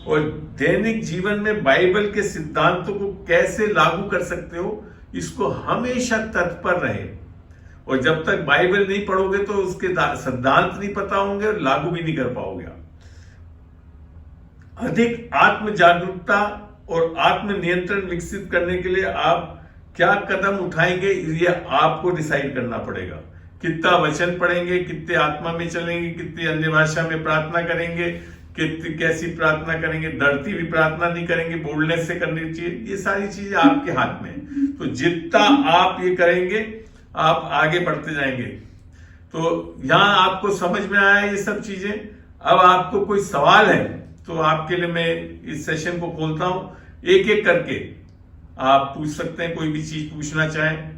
और दैनिक जीवन में बाइबल के सिद्धांतों को कैसे लागू कर सकते हो, इसको हमेशा तत्पर रहे। और जब तक बाइबल नहीं पढ़ोगे तो उसके सिद्धांत नहीं पता होंगे और लागू भी नहीं कर पाओगे। अधिक आत्म जागरूकता और आत्म नियंत्रण विकसित करने के लिए आप क्या कदम उठाएंगे, ये आपको डिसाइड करना पड़ेगा। कितना वचन पढ़ेंगे, कितने आत्मा में चलेंगे, कितनी अन्य भाषा में प्रार्थना करेंगे, कितनी कैसी प्रार्थना करेंगे, डरती हुई प्रार्थना नहीं करेंगे, बोल्डनेस से करनी चाहिए। ये सारी चीजें आपके हाथ में है। तो जितना आप ये करेंगे आप आगे बढ़ते जाएंगे। तो यहां आपको समझ में आया ये सब चीजें। अब आपको कोई सवाल है तो आपके लिए मैं इस सेशन को खोलता हूं, एक एक करके आप पूछ सकते हैं, कोई भी चीज पूछना चाहें।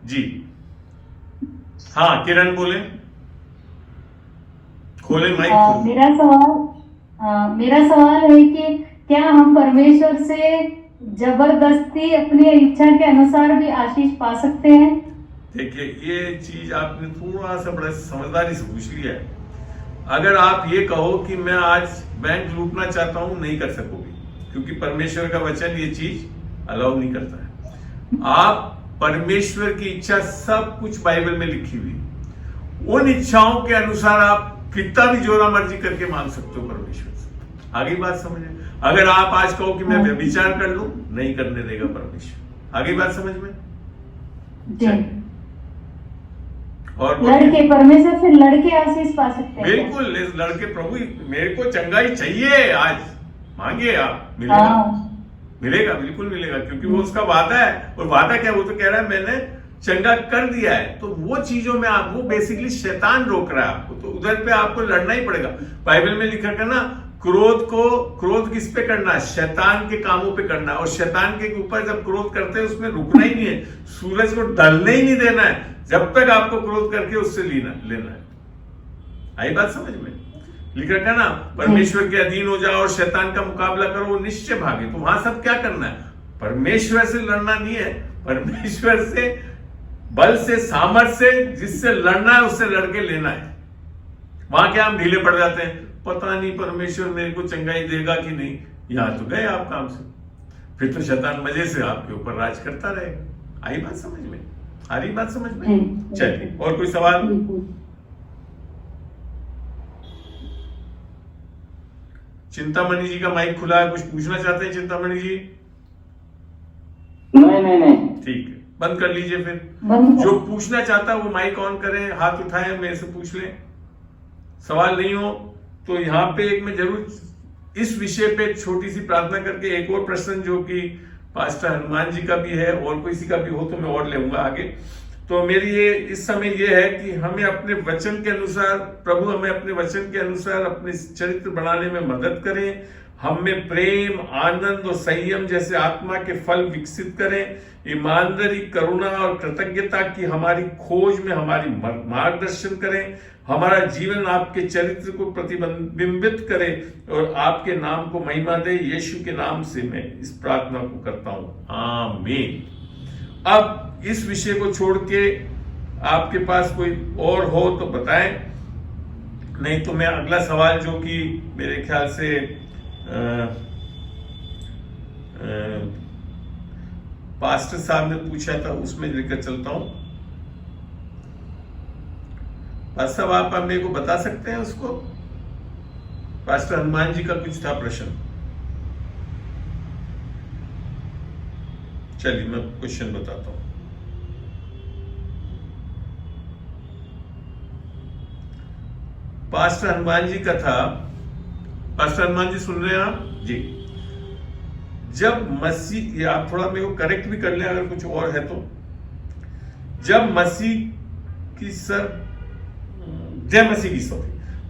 जी हाँ, किरण बोले, खोले माइक। मेरा सवाल है कि क्या हम परमेश्वर से जबरदस्ती अपनी इच्छा के अनुसार भी आशीष पा सकते हैं? देखिए, ये चीज आपने थोड़ा सा बड़ा समझदारी से पूछ लिया है। अगर आप ये कहो कि मैं आज बैंक लूटना चाहता हूं, नहीं कर सकोगे, क्योंकि परमेश्वर का वचन ये चीज अलाउ नहीं करता है। आप परमेश्वर की इच्छा सब कुछ बाइबल में लिखी हुई, उन इच्छाओं के अनुसार आप कितना भी जोरा मर्जी करके मांग सकते हो परमेश्वर से। आगे बात समझे? अगर आप आज कहो कि मैं व्यभिचार कर लूं, नहीं करने देगा परमेश्वर। आगे बात समझ में? और लड़के परमेश्वर से लड़के आशीष पा सकते हैं? बिल्कुल, इस लड़के प्रभु मेरे को चंगाई चाहिए, आज मांगिए आप, मिलेगा। मिलेगा, बिल्कुल मिलेगा, क्योंकि वो उसका वादा है। और वादा क्या, वो तो कह रहा है मैंने चंगा कर दिया है। तो वो चीजों में आप, वो बेसिकली शैतान रोक रहा है आपको, तो उधर पे आपको लड़ना ही पड़ेगा। बाइबल में लिखा है ना, क्रोध किस पे करना है? शैतान के कामों पे करना है। और शैतान के ऊपर जब क्रोध करते हैं उसमें रुकना ही नहीं है, सूरज को ढलने ही नहीं देना है, जब तक आपको क्रोध करके उससे लेना है। आई बात समझ में? लिखा है ना, परमेश्वर के अधीन हो जाओ और शैतान का मुकाबला करो, वो निश्चय भागे। तो वहां सब क्या करना है? परमेश्वर से लड़ना नहीं है, परमेश्वर से बल से, सामर्थ्य से, जिससे लड़ना है उससे लड़के लेना है। वहां क्या हम ढीले पड़ जाते हैं, पता नहीं परमेश्वर मेरे को चंगाई देगा कि नहीं। यहां तो गए आप काम से, फिर तो शैतान मजे से आपके ऊपर राज करता रहेगा। आई बात समझ में? आ रही बात समझ में? चलिए, और कोई सवाल? चिंतामणि जी का माइक खुला है, कुछ पूछना चाहते हैं चिंतामणि जी? नहीं। ठीक है, बंद कर लीजिए फिर। जो पूछना चाहता है वो माइक ऑन करें, हाथ उठाएं, मेरे से पूछ लें। सवाल नहीं हो तो यहाँ पे एक मैं जरूर इस विषय पे छोटी सी प्रार्थना करके एक और प्रश्न जो कि पास्टर हनुमान जी का भी है और किसी का भी हो तो मैं और लेऊंगा आगे। तो मेरी ये इस समय ये है कि हमें अपने वचन के अनुसार, प्रभु हमें अपने वचन के अनुसार अपने चरित्र बनाने में मदद करें। हम में प्रेम, आनंद और संयम जैसे आत्मा के फल विकसित करें। ईमानदारी, करुणा और कृतज्ञता की हमारी खोज में हमारी मार्गदर्शन करें। हमारा जीवन आपके चरित्र को प्रतिबिंबित करे और आपके नाम को महिमा दे। यीशु के नाम से मैं इस प्रार्थना को करता हूं, आमीन। अब इस विषय को छोड़ के आपके पास कोई और हो तो बताएं, नहीं तो मैं अगला सवाल जो कि मेरे ख्याल से पास्टर साहब ने पूछा था उसमें लेकर चलता हूं। पास्टर साहब, आप मेरे को बता सकते हैं उसको? पास्टर हनुमान जी का कुछ था प्रश्न। चलिए मैं क्वेश्चन बताता हूं। पास्टर हनुमान जी का था। पास्टर हनुमान जी सुन रहे हैं आप जी? जब मसीह, ये आप थोड़ा मेरे को करेक्ट भी कर लें अगर कुछ और है तो। जब मसीह की जय मसीह की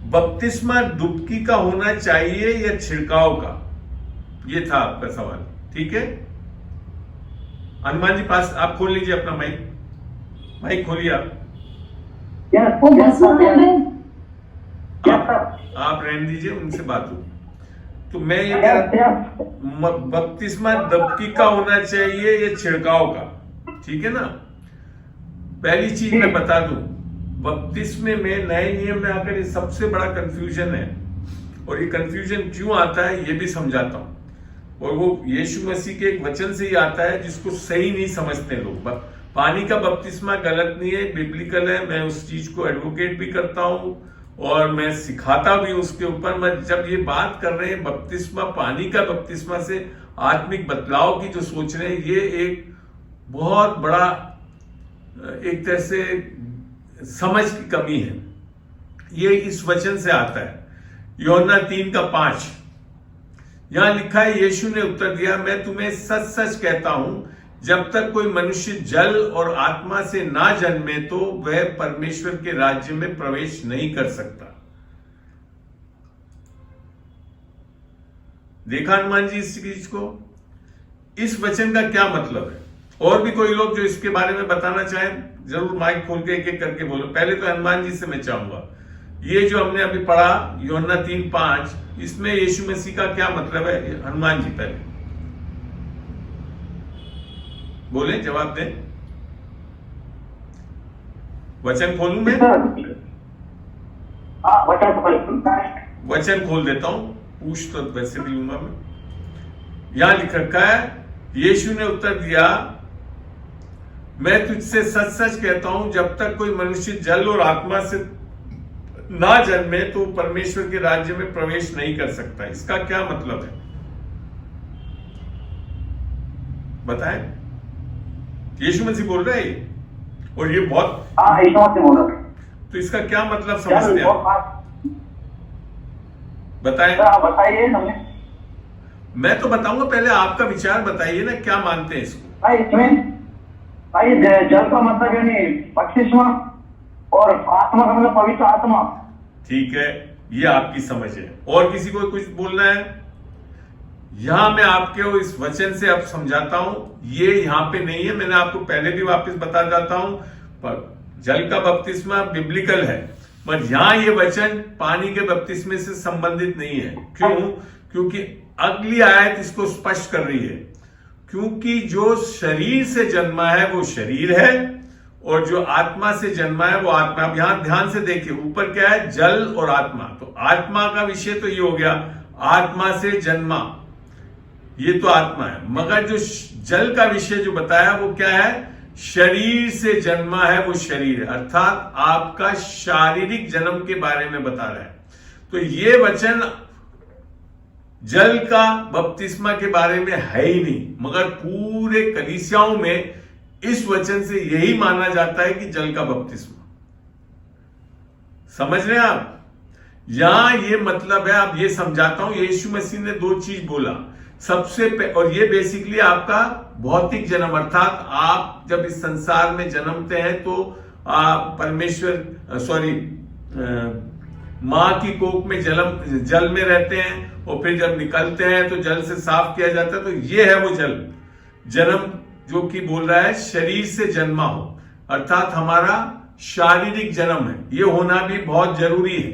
बपतिस्मा डुबकी का होना चाहिए या छिड़काव का? ये था आपका सवाल, ठीक है? हनुमान जी पास आप खोल लीजिए अपना माइक खोलिए आप। क्या आप रहने दीजिए, उनसे बात होगी। तो मैं ये कह रहा बपतिस्मा दबकी का होना चाहिए या छिड़काव का, ठीक है ना। पहली चीज मैं बता दूं, बपतिस्मे में नए नियम में आकर ये सबसे बड़ा कंफ्यूजन है, और ये कंफ्यूजन क्यों आता है ये भी समझाता हूं। और वो यीशु मसीह के एक वचन से ही आता है जिसको सही नहीं समझते लोग। पानी का बपतिस्मा गलत नहीं है, बिब्लिकल है। मैं उस चीज को एडवोकेट भी करता हूं और मैं सिखाता भी उसके ऊपर। मैं जब ये बात कर रहे हैं बपतिस्मा, पानी का बपतिस्मा से आत्मिक बदलाव की जो सोच रहे हैं, ये एक बहुत बड़ा एक तरह से समझ की कमी है। ये इस वचन से आता है, यूहन्ना 3:5। यहां लिखा है, यीशु ने उत्तर दिया, मैं तुम्हें सच सच कहता हूं, जब तक कोई मनुष्य जल और आत्मा से ना जन्मे तो वह परमेश्वर के राज्य में प्रवेश नहीं कर सकता। देखा हनुमान जी इस चीज को? इस वचन का क्या मतलब है? और भी कोई लोग जो इसके बारे में बताना चाहें, जरूर माइक खोल के एक एक करके बोलो। पहले तो हनुमान जी से मैं चाहूंगा, ये जो हमने अभी पढ़ा यूहन्ना 3:5, इसमें यीशु मसीह का क्या मतलब है? हनुमान जी पहले बोले, जवाब दें। वचन खोलूं मैं? वचन खोल देता हूं, पूछ तो वैसे भी लूंगा मैं। यहां लिख रखा है, यीशु ने उत्तर दिया, मैं तुझसे सच सच कहता हूं, जब तक कोई मनुष्य जल और आत्मा से ना जन्मे तो परमेश्वर के राज्य में प्रवेश नहीं कर सकता। इसका क्या मतलब है बताएं? यीशु मसीह बोल रहा है ये, और ये बहुत यीशु मसीह बोल रहा है। तो इसका क्या मतलब समझते हैं आप? बताएं। बताइए हमें। मैं तो बताऊंगा, पहले आपका विचार बताइए ना, क्या मानते हैं इसको? इसमें भाई जल का मतलब यानी बपतिस्मा और आत्मा का मतलब पवित्र आत्मा। ठीक है, ये आपकी समझ है। और किसी को कुछ बोलना है? यहां मैं आपके इस वचन से अब समझाता हूं, ये यहां पे नहीं है। मैंने आपको पहले भी वापस बता जाता हूं, पर जल का बपतिस्मा बिब्लिकल है, पर यहां ये वचन पानी के बपतिस्मे से संबंधित नहीं है। क्यों? क्योंकि अगली आयत इसको स्पष्ट कर रही है, क्योंकि जो शरीर से जन्मा है वो शरीर है, और जो आत्मा से जन्मा है वो आत्मा। अब यहां ध्यान से देखिए, ऊपर क्या है? जल और आत्मा। तो आत्मा का विषय तो ये हो गया, आत्मा से जन्मा, ये तो आत्मा है। मगर जो जल का विषय जो बताया वो क्या है? शरीर से जन्मा है वो शरीर है, अर्थात आपका शारीरिक जन्म के बारे में बता रहा है। तो ये वचन जल का बपतिस्मा के बारे में है ही नहीं, मगर पूरे कलीसियाओं में इस वचन से यही माना जाता है कि जल का बपतिस्मा। समझ रहे हैं आप? यहां ये मतलब है, आप ये समझाता हूं, यीशु मसीह ने दो चीज बोला सबसे और ये बेसिकली आपका भौतिक जन्म, अर्थात आप जब इस संसार में जन्मते हैं तो आप मां की कोख में जल में रहते हैं, और फिर जब निकलते हैं तो जल से साफ किया जाता है। तो ये है वो जन्म जो कि बोल रहा है शरीर से जन्मा हो, अर्थात हमारा शारीरिक जन्म है। ये होना भी बहुत जरूरी है।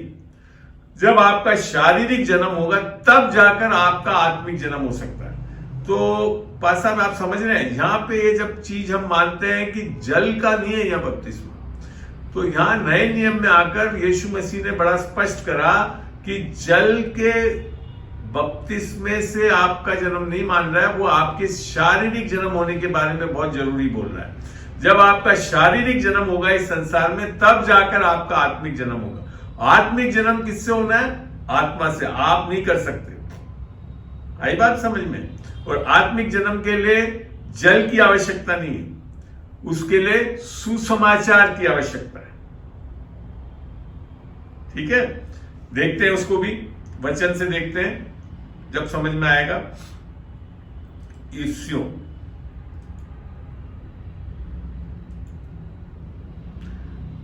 जब आपका शारीरिक जन्म होगा तब जाकर आपका आत्मिक जन्म हो सकता है। तो पास साहब आप समझ रहे हैं, यहां पे ये जब चीज हम मानते हैं कि जल का नहीं है यह बपतिस्मा, तो यहां नए नियम में आकर यीशु मसीह ने बड़ा स्पष्ट करा कि जल के बपतिस्मे से आपका जन्म नहीं मान रहा है, वो आपके शारीरिक जन्म होने के बारे में बहुत जरूरी बोल रहा है। जब आपका शारीरिक जन्म होगा इस संसार में, तब जाकर आपका आत्मिक जन्म होगा। आत्मिक जन्म किससे होना है? आत्मा से। आप नहीं कर सकते। आई बात समझ में? और आत्मिक जन्म के लिए जल की आवश्यकता नहीं है, उसके लिए सुसमाचार की आवश्यकता है। ठीक है, देखते हैं उसको भी, वचन से देखते हैं, जब समझ में आएगा। इफ्सियों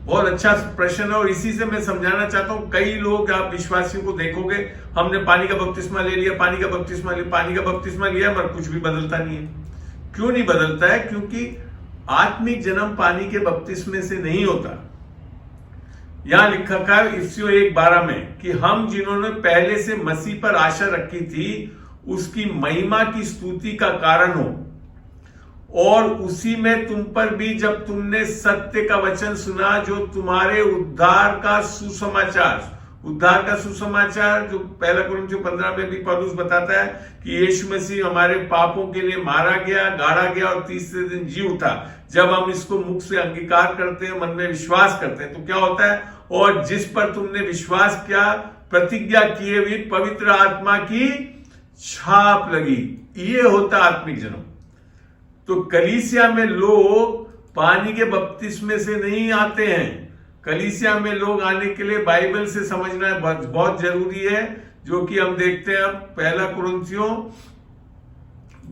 बहुत अच्छा प्रश्न है, और इसी से मैं समझाना चाहता हूं। कई लोग, आप विश्वासियों को देखोगे, हमने पानी का बपतिस्मा ले लिया, पानी का बपतिस्मा लिया, मगर कुछ भी बदलता नहीं है। क्यों नहीं बदलता है? क्योंकि आत्मिक जन्म पानी के बपतिस्मे से नहीं होता। यहां लिखा था इफिसियों 1:12 में कि हम जिन्होंने पहले से मसीह पर आशा रखी थी उसकी महिमा की स्तुति का कारण हो, और उसी में तुम पर भी जब तुमने सत्य का वचन सुना जो तुम्हारे उद्धार का सुसमाचार जो पहला कुरिन्थियों 15 में भी पौलुस बताता है कि यीशु मसीह हमारे पापों के लिए मारा गया, गाड़ा गया और तीसरे दिन जी उठा। जब हम इसको मुख से अंगीकार करते हैं, मन में विश्वास करते हैं, तो क्या होता है? और जिस पर तुमने विश्वास किया, प्रतिज्ञा किए हुए पवित्र आत्मा की छाप लगी। ये होता आत्मिक जन्म। तो कलीसिया में लोग पानी के बपतिस्मे से नहीं आते हैं। कलीसिया में लोग आने के लिए बाइबल से समझना बहुत जरूरी है, जो कि हम देखते हैं। अब पहला कुरिन्थियों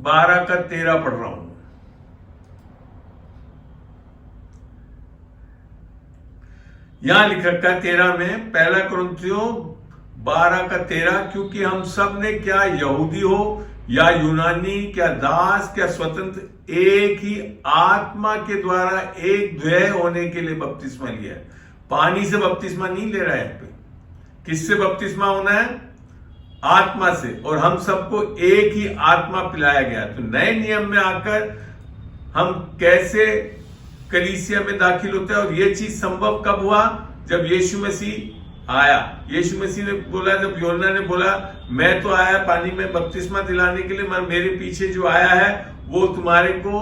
12:13 पढ़ रहा हूं। यहां लिख रखा है 13 में, पहला कुरिन्थियों 12:13, क्योंकि हम सब ने क्या यहूदी हो या यूनानी, क्या दास, क्या स्वतंत्र, एक ही आत्मा के द्वारा एक द्वय होने के लिए बपतिस्मा लिया है। पानी से बपतिस्मा नहीं ले रहा है यहाँ पे। किससे बपतिस्मा होना है? आत्मा से। और हम सबको एक ही आत्मा पिलाया गया। तो नए नियम में आकर हम कैसे कलीसिया में दाखिल होते हैं? और यह चीज संभव कब हुआ? जब यीशु मसीह आया। यीशु मसीह ने बोला, जब यूहन्ना ने बोला मैं तो आया पानी में बपतिस्मा दिलाने के लिए, मगर मेरे पीछे जो आया है वो तुम्हारे को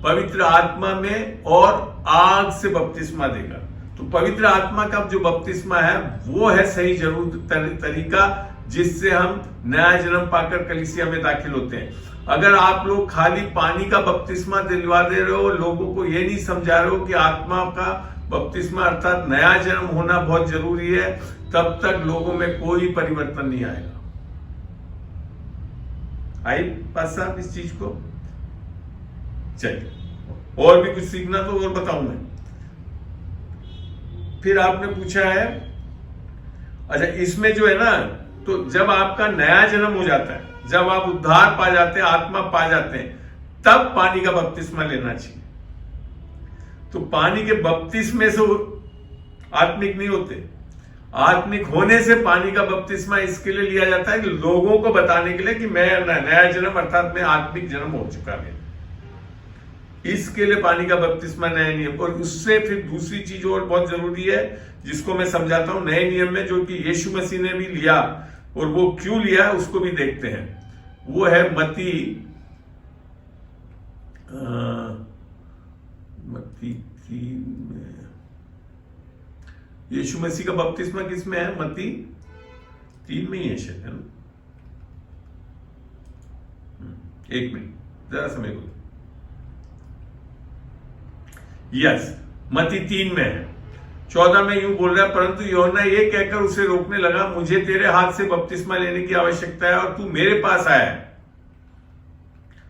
पवित्र आत्मा में और आग से बपतिस्मा देगा। तो पवित्र आत्मा का जो बपतिस्मा है वो है सही जरूर तरीका जिससे हम नया जन्म पाकर कलीसिया में दाखिल होते हैं। अगर आप लोग खाली पानी का बपतिस्मा दिलवा दे रहे हो, लोगों को ये नहीं समझा रहे हो कि आत्मा का बपतिस्मा अर्थात नया जन्म होना बहुत जरूरी है, तब तक लोगों में कोई परिवर्तन नहीं आएगा। आई पास साहब इस चीज को? चलिए, और भी कुछ सीखना तो और बताऊं मैं। फिर आपने पूछा है, अच्छा इसमें जो है ना, तो जब आपका नया जन्म हो जाता है, जब आप उद्धार पा जाते हैं, आत्मा पा जाते हैं, तब पानी का बपतिस्मा लेना चाहिए। तो पानी के बपतिस्मे से आत्मिक नहीं होते। आत्मिक होने से पानी का बपतिस्मा इसके लिए लिया जाता है कि लोगों को बताने के लिए कि मैं नया जन्म अर्थात मैं आत्मिक जन्म हो चुका है। इसके लिए पानी का बपतिस्मा नए नियम। और उससे फिर दूसरी चीज और बहुत जरूरी है जिसको मैं समझाता हूं नए नियम में, जो कि यीशु मसीह ने भी लिया, और वो क्यों लिया उसको भी देखते हैं। वो है मत्ती 3 में। यीशु मसीह का बपतिस्मा किस में है? मत्ती 3 में ही है शायद, है ना? 1 मिनट जरा समय को। यस, मत्ती 3 में है। 14 में यूं बोल रहा है, परंतु यूहन्ना ये कहकर उसे रोकने लगा, मुझे तेरे हाथ से बपतिस्मा लेने की आवश्यकता है और तू मेरे पास आया है।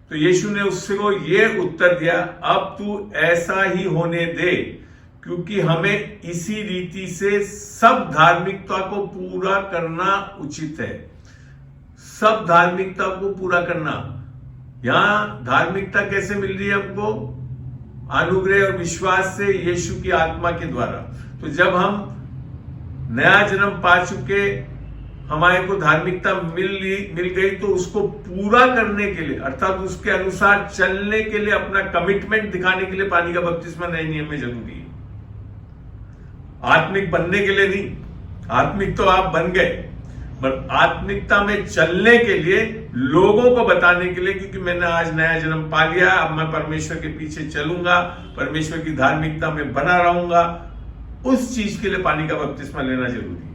तो यीशु ने उसको ये उत्तर दिया, अब तू ऐसा ही होने दे, क्योंकि हमें इसी रीति से सब धार्मिकता को पूरा करना उचित है। सब धार्मिकता को पूरा करना। यहां धार्मिकता कैसे मिल रही है हमको? अनुग्रह और विश्वास से, यीशु की आत्मा के द्वारा। तो जब हम नया जन्म पा चुके, हमारे को धार्मिकता मिल गई, तो उसको पूरा करने के लिए अर्थात उसके अनुसार चलने के लिए, अपना कमिटमेंट दिखाने के लिए पानी का बपतिस्मा नए नियम में जरूरी है। आत्मिक बनने के लिए नहीं, आत्मिक तो आप बन गए, पर आत्मिकता में चलने के लिए, लोगों को बताने के लिए, क्योंकि मैंने आज नया जन्म पा लिया, अब मैं परमेश्वर के पीछे चलूंगा, परमेश्वर की धार्मिकता में बना रहूंगा, उस चीज के लिए पानी का बपतिस्मा लेना जरूरी है।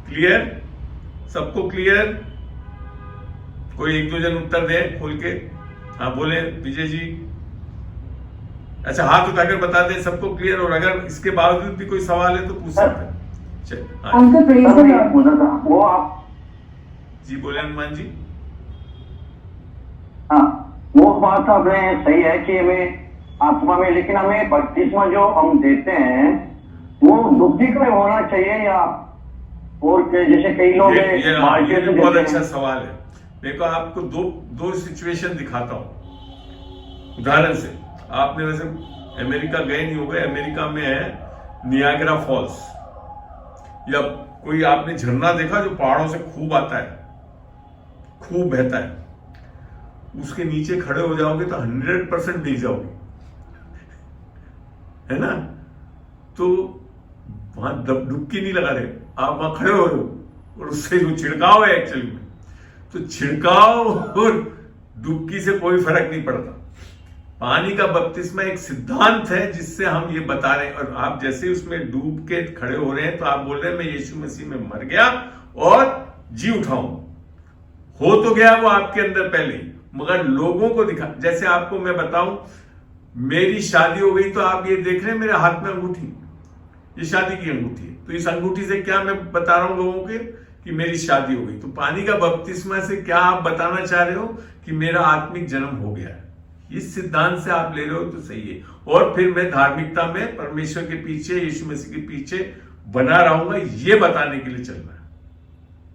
क्लियर? सबको क्लियर? कोई 1-2 जन उत्तर दे खोल के। हाँ बोले विजय जी। अच्छा, हाथ उठाकर बता दें सबको क्लियर। और अगर इसके बावजूद भी कोई सवाल है तो पूछ सकते हैं। वो आप जी बोले हनुमान जी। हाँ, वो बात आपने सही है कि हमें आत्मा में, लेकिन हमें बपतिस्मा जो हम देते हैं वो डुबकी का होना चाहिए या और जैसे कई लोग ये बहुत अच्छा सवाल है। देखो, आपको दो सिचुएशन दिखाता हूं उदाहरण से। आपने वैसे अमेरिका गए नहीं होंगे, अमेरिका में है नियाग्रा फॉल्स, या कोई आपने झरना देखा जो पहाड़ों से खूब आता है, खूब बहता है, उसके नीचे खड़े हो जाओगे तो 100% भीग जाओगे, है ना। तो वहां डुबकी नहीं लगा रहे, आप वहां खड़े हो रहे हो, और उससे जो छिड़काव है एक्चुअली में, तो छिड़काव और डुबकी से कोई फर्क नहीं पड़ता। पानी का बपतिस्मा एक सिद्धांत है जिससे हम ये बता रहे हैं, और आप जैसे उसमें डूब के खड़े हो रहे हैं तो आप बोल रहे हैं मैं यीशु मसीह में मर गया और जी उठाऊं। हो तो गया वो आपके अंदर पहले ही, मगर लोगों को दिखा। जैसे आपको मैं बताऊं, मेरी शादी हो गई तो आप ये देख रहे हैं मेरे हाथ में अंगूठी, ये शादी की अंगूठी है। तो इस अंगूठी से क्या मैं बता रहा हूं लोगों के कि मेरी शादी हो गई। तो पानी का बपतिस्मा से क्या आप बताना चाह रहे हो कि मेरा आत्मिक जन्म हो गया है। इस सिद्धांत से आप ले रहे हो तो सही है। और फिर मैं धार्मिकता में परमेश्वर के पीछे, यीशु मसीह के पीछे बना रहूंगा, ये बताने के लिए चल रहा है।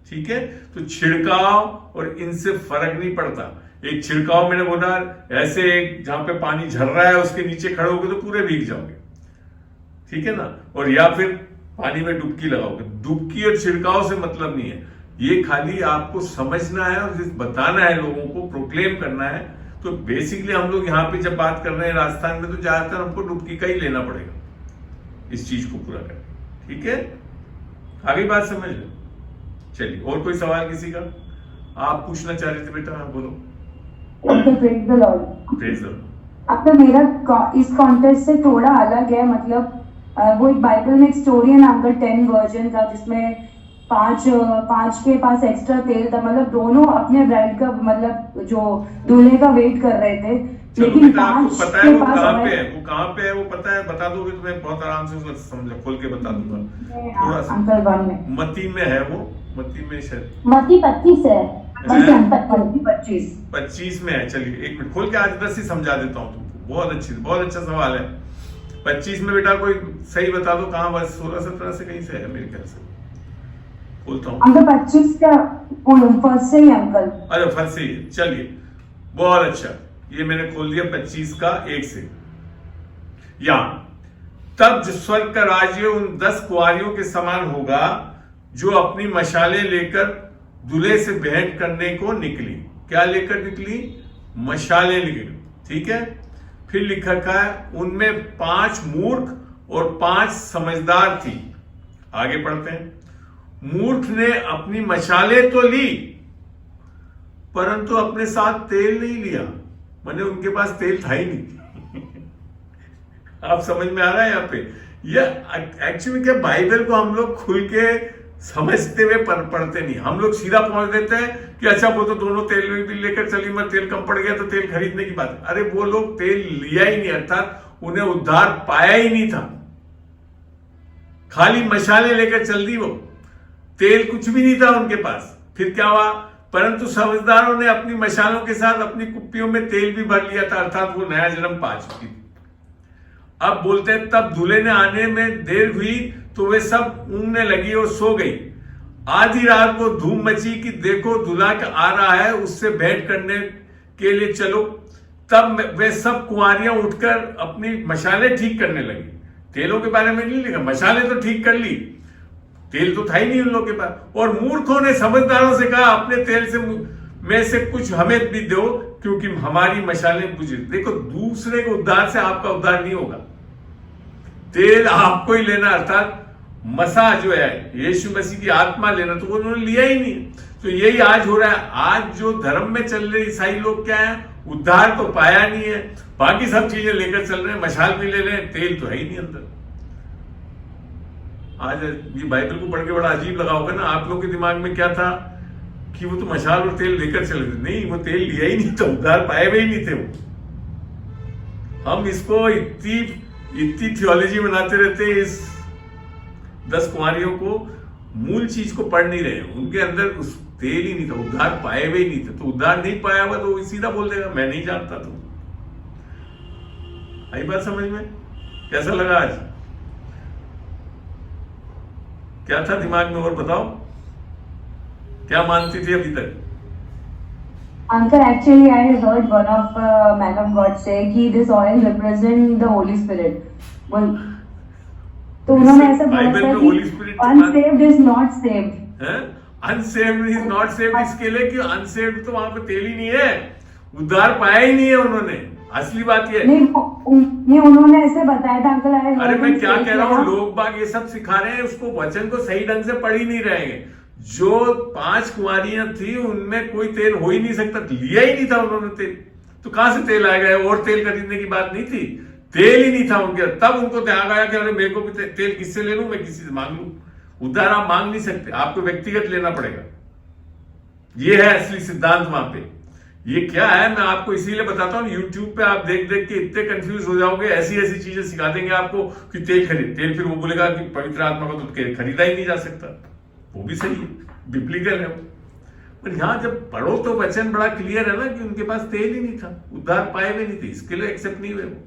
ठीक है, तो छिड़काव और इनसे फर्क नहीं पड़ता। एक छिड़काव मैंने बोला ऐसे, एक जहां पे पानी झर रहा है उसके नीचे खड़े होगे तो पूरे भीग जाओगे, ठीक है ना। और या फिर पानी में डुबकी लगाओगे। डुबकी और छिड़काव से मतलब नहीं है, ये खाली आपको समझना है और बताना है, लोगों को प्रोक्लेम करना है। तो बेसिकली हम लोग यहाँ पे जब बात कर रहे हैं राजस्थान में, तो ज्यादातर हमको डुबकी का ही लेना पड़ेगा इस चीज को पूरा करना। ठीक है, आगे बात समझ लो। चलिए, और कोई सवाल किसी का? आप पूछना चाह रहे थे बेटा, हाँ बोलो। Praise the Lord. Praise the Lord. अब तो मेरा इस कॉन्टेस्ट से थोड़ा अलग है, मतलब वो एक बाइबल में एक स्टोरी है ना अंकल 10 वर्जन का, जिसमें पांच के पास एक्स्ट्रा तेल था, मतलब दोनों अपने ब्राइड का, मतलब जो दूल्हे का वेट कर रहे थे, लेकिन पांच पता है वो कहाँ पे है, वो कहाँ पे है वो पता है, बता दोगे तो मैं बहुत आराम से समझ खोल के बता दूंगा थोड़ा सा। अंकल 1 में मती में है वो, मती में शायद मती 25 है, अच्छा। 25 में है। चलिए एक मिनट खोल के आज 10 ही समझा देता हूँ तुमको। बहुत अच्छा सवाल है। 25 में बेटा कोई सही बता दो कहाँ, बस 16-17 से कहीं से है मेरे ख्याल से, बोलता हूँ। अंकल 25 का फर्स्ट से ही अंकल। अरे फर्स्ट से ही, चलिए बहुत अच्छा, ये मैंने खोल दिया 25 का 1 से। यहाँ तब स्वर्ग का राज्य उन 10 कुंवारियों के समान होगा जो अपनी मशालें लेकर दूल्हे से भेंट करने को निकली। क्या लेकर निकली? मशालें निकली। ठीक है, फिर लिखा है उनमें 5 मूर्ख और 5 समझदार थी। आगे पढ़ते हैं। मूर्ख ने अपनी मशालें तो ली परंतु अपने साथ तेल नहीं लिया, माने उनके पास तेल था ही नहीं। आप समझ में आ रहा है यहाँ पे? यह एक्चुअली क्या, बाइबल को हम लोग खुल के समझते हुए पढ़ते नहीं, हम लोग सीधा पहुंच देते हैं कि अच्छा वो तो दोनों तेल भी लेकर चली, मगर तेल कम पड़ गया तो तेल खरीदने की बात। अरे वो लोग तेल लिया ही नहीं, अर्थात उन्हें उद्धार पाया ही नहीं था, खाली मशाले लेकर चल दी वो, तेल कुछ भी नहीं था उनके पास। फिर क्या हुआ? परंतु समझदारों ने अपनी मशालों के साथ अपनी कुप्पियों में तेल भी भर लिया था, अर्थात वो नया जन्म पा चुकी थी। अब बोलते हैं तब दूल्हे ने आने में देर हुई तो वे सब ऊँघने लगी और सो गई। आधी रात को धूम मची कि देखो दूल्हा आ रहा है, उससे भेंट करने के लिए चलो। तब वे सब कुंवारियां उठकर अपनी मशालें ठीक करने लगी। तेलों के बारे में नहीं लिखा, मशालें तो ठीक कर ली, तेल तो था ही नहीं उन लोगों के पास। और मूर्खों ने समझदारों से कहा अपने तेल से में से कुछ हमें भी दो क्योंकि हमारी मशालें बुझ। देखो, दूसरे के उद्धार से आपका उद्धार नहीं होगा, तेल आपको ही लेना, अर्थात मसा जो है यीशु मसीह की आत्मा लेना, तो वो उन्होंने लिया ही नहीं। तो यही आज हो रहा है। आज जो धर्म में चल रहे ईसाई लोग क्या है, उद्धार तो पाया नहीं है, बाकी सब चीजें लेकर चल रहे हैं, मशाल भी ले रहे हैं, तेल तो है ही नहीं अंदर। आज ये बाइबल को पढ़ के बड़ा अजीब लगा होगा ना आप लोग के दिमाग में, क्या था कि वो तो मशाल और तेल लेकर चले थे। नहीं, वो तेल लिया ही नहीं था, उद्धार पाए हुए ही नहीं थे वो। हम इसको इतनी थियोलॉजी बनाते रहते हैं, इस 10 कुंवारियों को मूल चीज को पढ़ नहीं रहे, उनके अंदर उस तेल ही नहीं था, उद्धार पाए हुए ही नहीं थे। तो उद्धार नहीं पाया हुआ तो सीधा बोल देगा मैं नहीं जानता। तो आई बात समझ में? कैसा लगा आज? क्या था दिमाग में और बताओ, क्या मानती थी अभी तक? Uncle, actually, I heard one of man of God say कि this oil represent the Holy Spirit. Well, तो उन्होंने ऐसा बोला बाइबल था में कि होली स्पिरिट की बात- unsaved is not saved. Unsaved is not saved इसके लिए कि अनसेव्ड तो वहां पे तेल ही नहीं है, उद्धार पाया ही नहीं है उन्होंने। असली बात ये है। नहीं उन्होंने ऐसे बताया था अंकल। अरे मैं क्या कह रहा हूँ, लोग बाग ये सब सिखा रहे हैं, उसको वचन को सही ढंग से पढ़ ही नहीं रहे हैं। जो 5 कुंवारियां थी उनमें कोई तेल हो ही नहीं सकता, लिया ही नहीं था उन्होंने तेल, तो कहां से तेल आएगा? और तेल खरीदने की बात नहीं थी, तेल ही नहीं था उनके। तब उनको ध्यान आया कि अरे मेरे को भी तेल किससे ले लूं, मैं किसी से मांग लूं। उद्धार आप मांग नहीं सकते, आपको व्यक्तिगत लेना पड़ेगा। ये है असली सिद्धांत वहां पे। ये क्या है मैं आपको इसीलिए बताता हूं, यूट्यूब पे आप देख देख के इतने कंफ्यूज हो जाओगे, ऐसी ऐसी चीजें सिखा देंगे आपको कि तेल खरीद, तेल फिर वो बोलेगा कि पवित्र आत्मा को तो खरीदा ही नहीं जा सकता। वो भी सही है, बिब्लिकल है वो। पर यहां जब पढ़ो तो वचन बड़ा क्लियर है ना कि उनके पास तेल ही नहीं था, उद्धार पाए हुए नहीं थे, इसके लिए एक्सेप्ट नहीं हुए वो।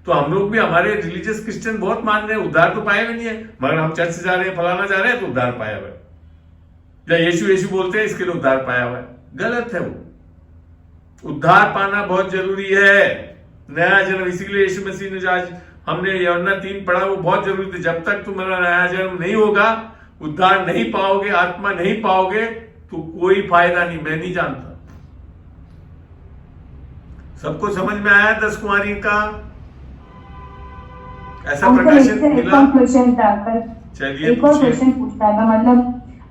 तो हम लोग भी, हमारे रिलीजियस क्रिश्चियन बहुत मान रहे हैं उद्धार तो पाए हुए नहीं है, मगर हम चर्च जा रहे हैं, फलाना जा रहे हैं तो उद्धार पाया हुआ है, या यीशु यीशु बोलते हैं इसके लिए उद्धार पाया हुआ है। गलत है वो। उद्धार पाना बहुत जरूरी है, नया जन्म। इसीलिए यीशु मसीह ने आज हमने यूहन्ना 3 पढ़ा, वो बहुत जरूरी थे। जब तक तुम्हारा नया जन्म नहीं होगा, उद्धार नहीं पाओगे, आत्मा नहीं पाओगे, तो कोई फायदा नहीं। मैं नहीं जानता। सबको समझ में आया 10 कुंवारी का ऐसा प्रकाशन मिला? क्वेश्चन था अंकल, चलिए एक और क्वेश्चन पूछना था। मतलब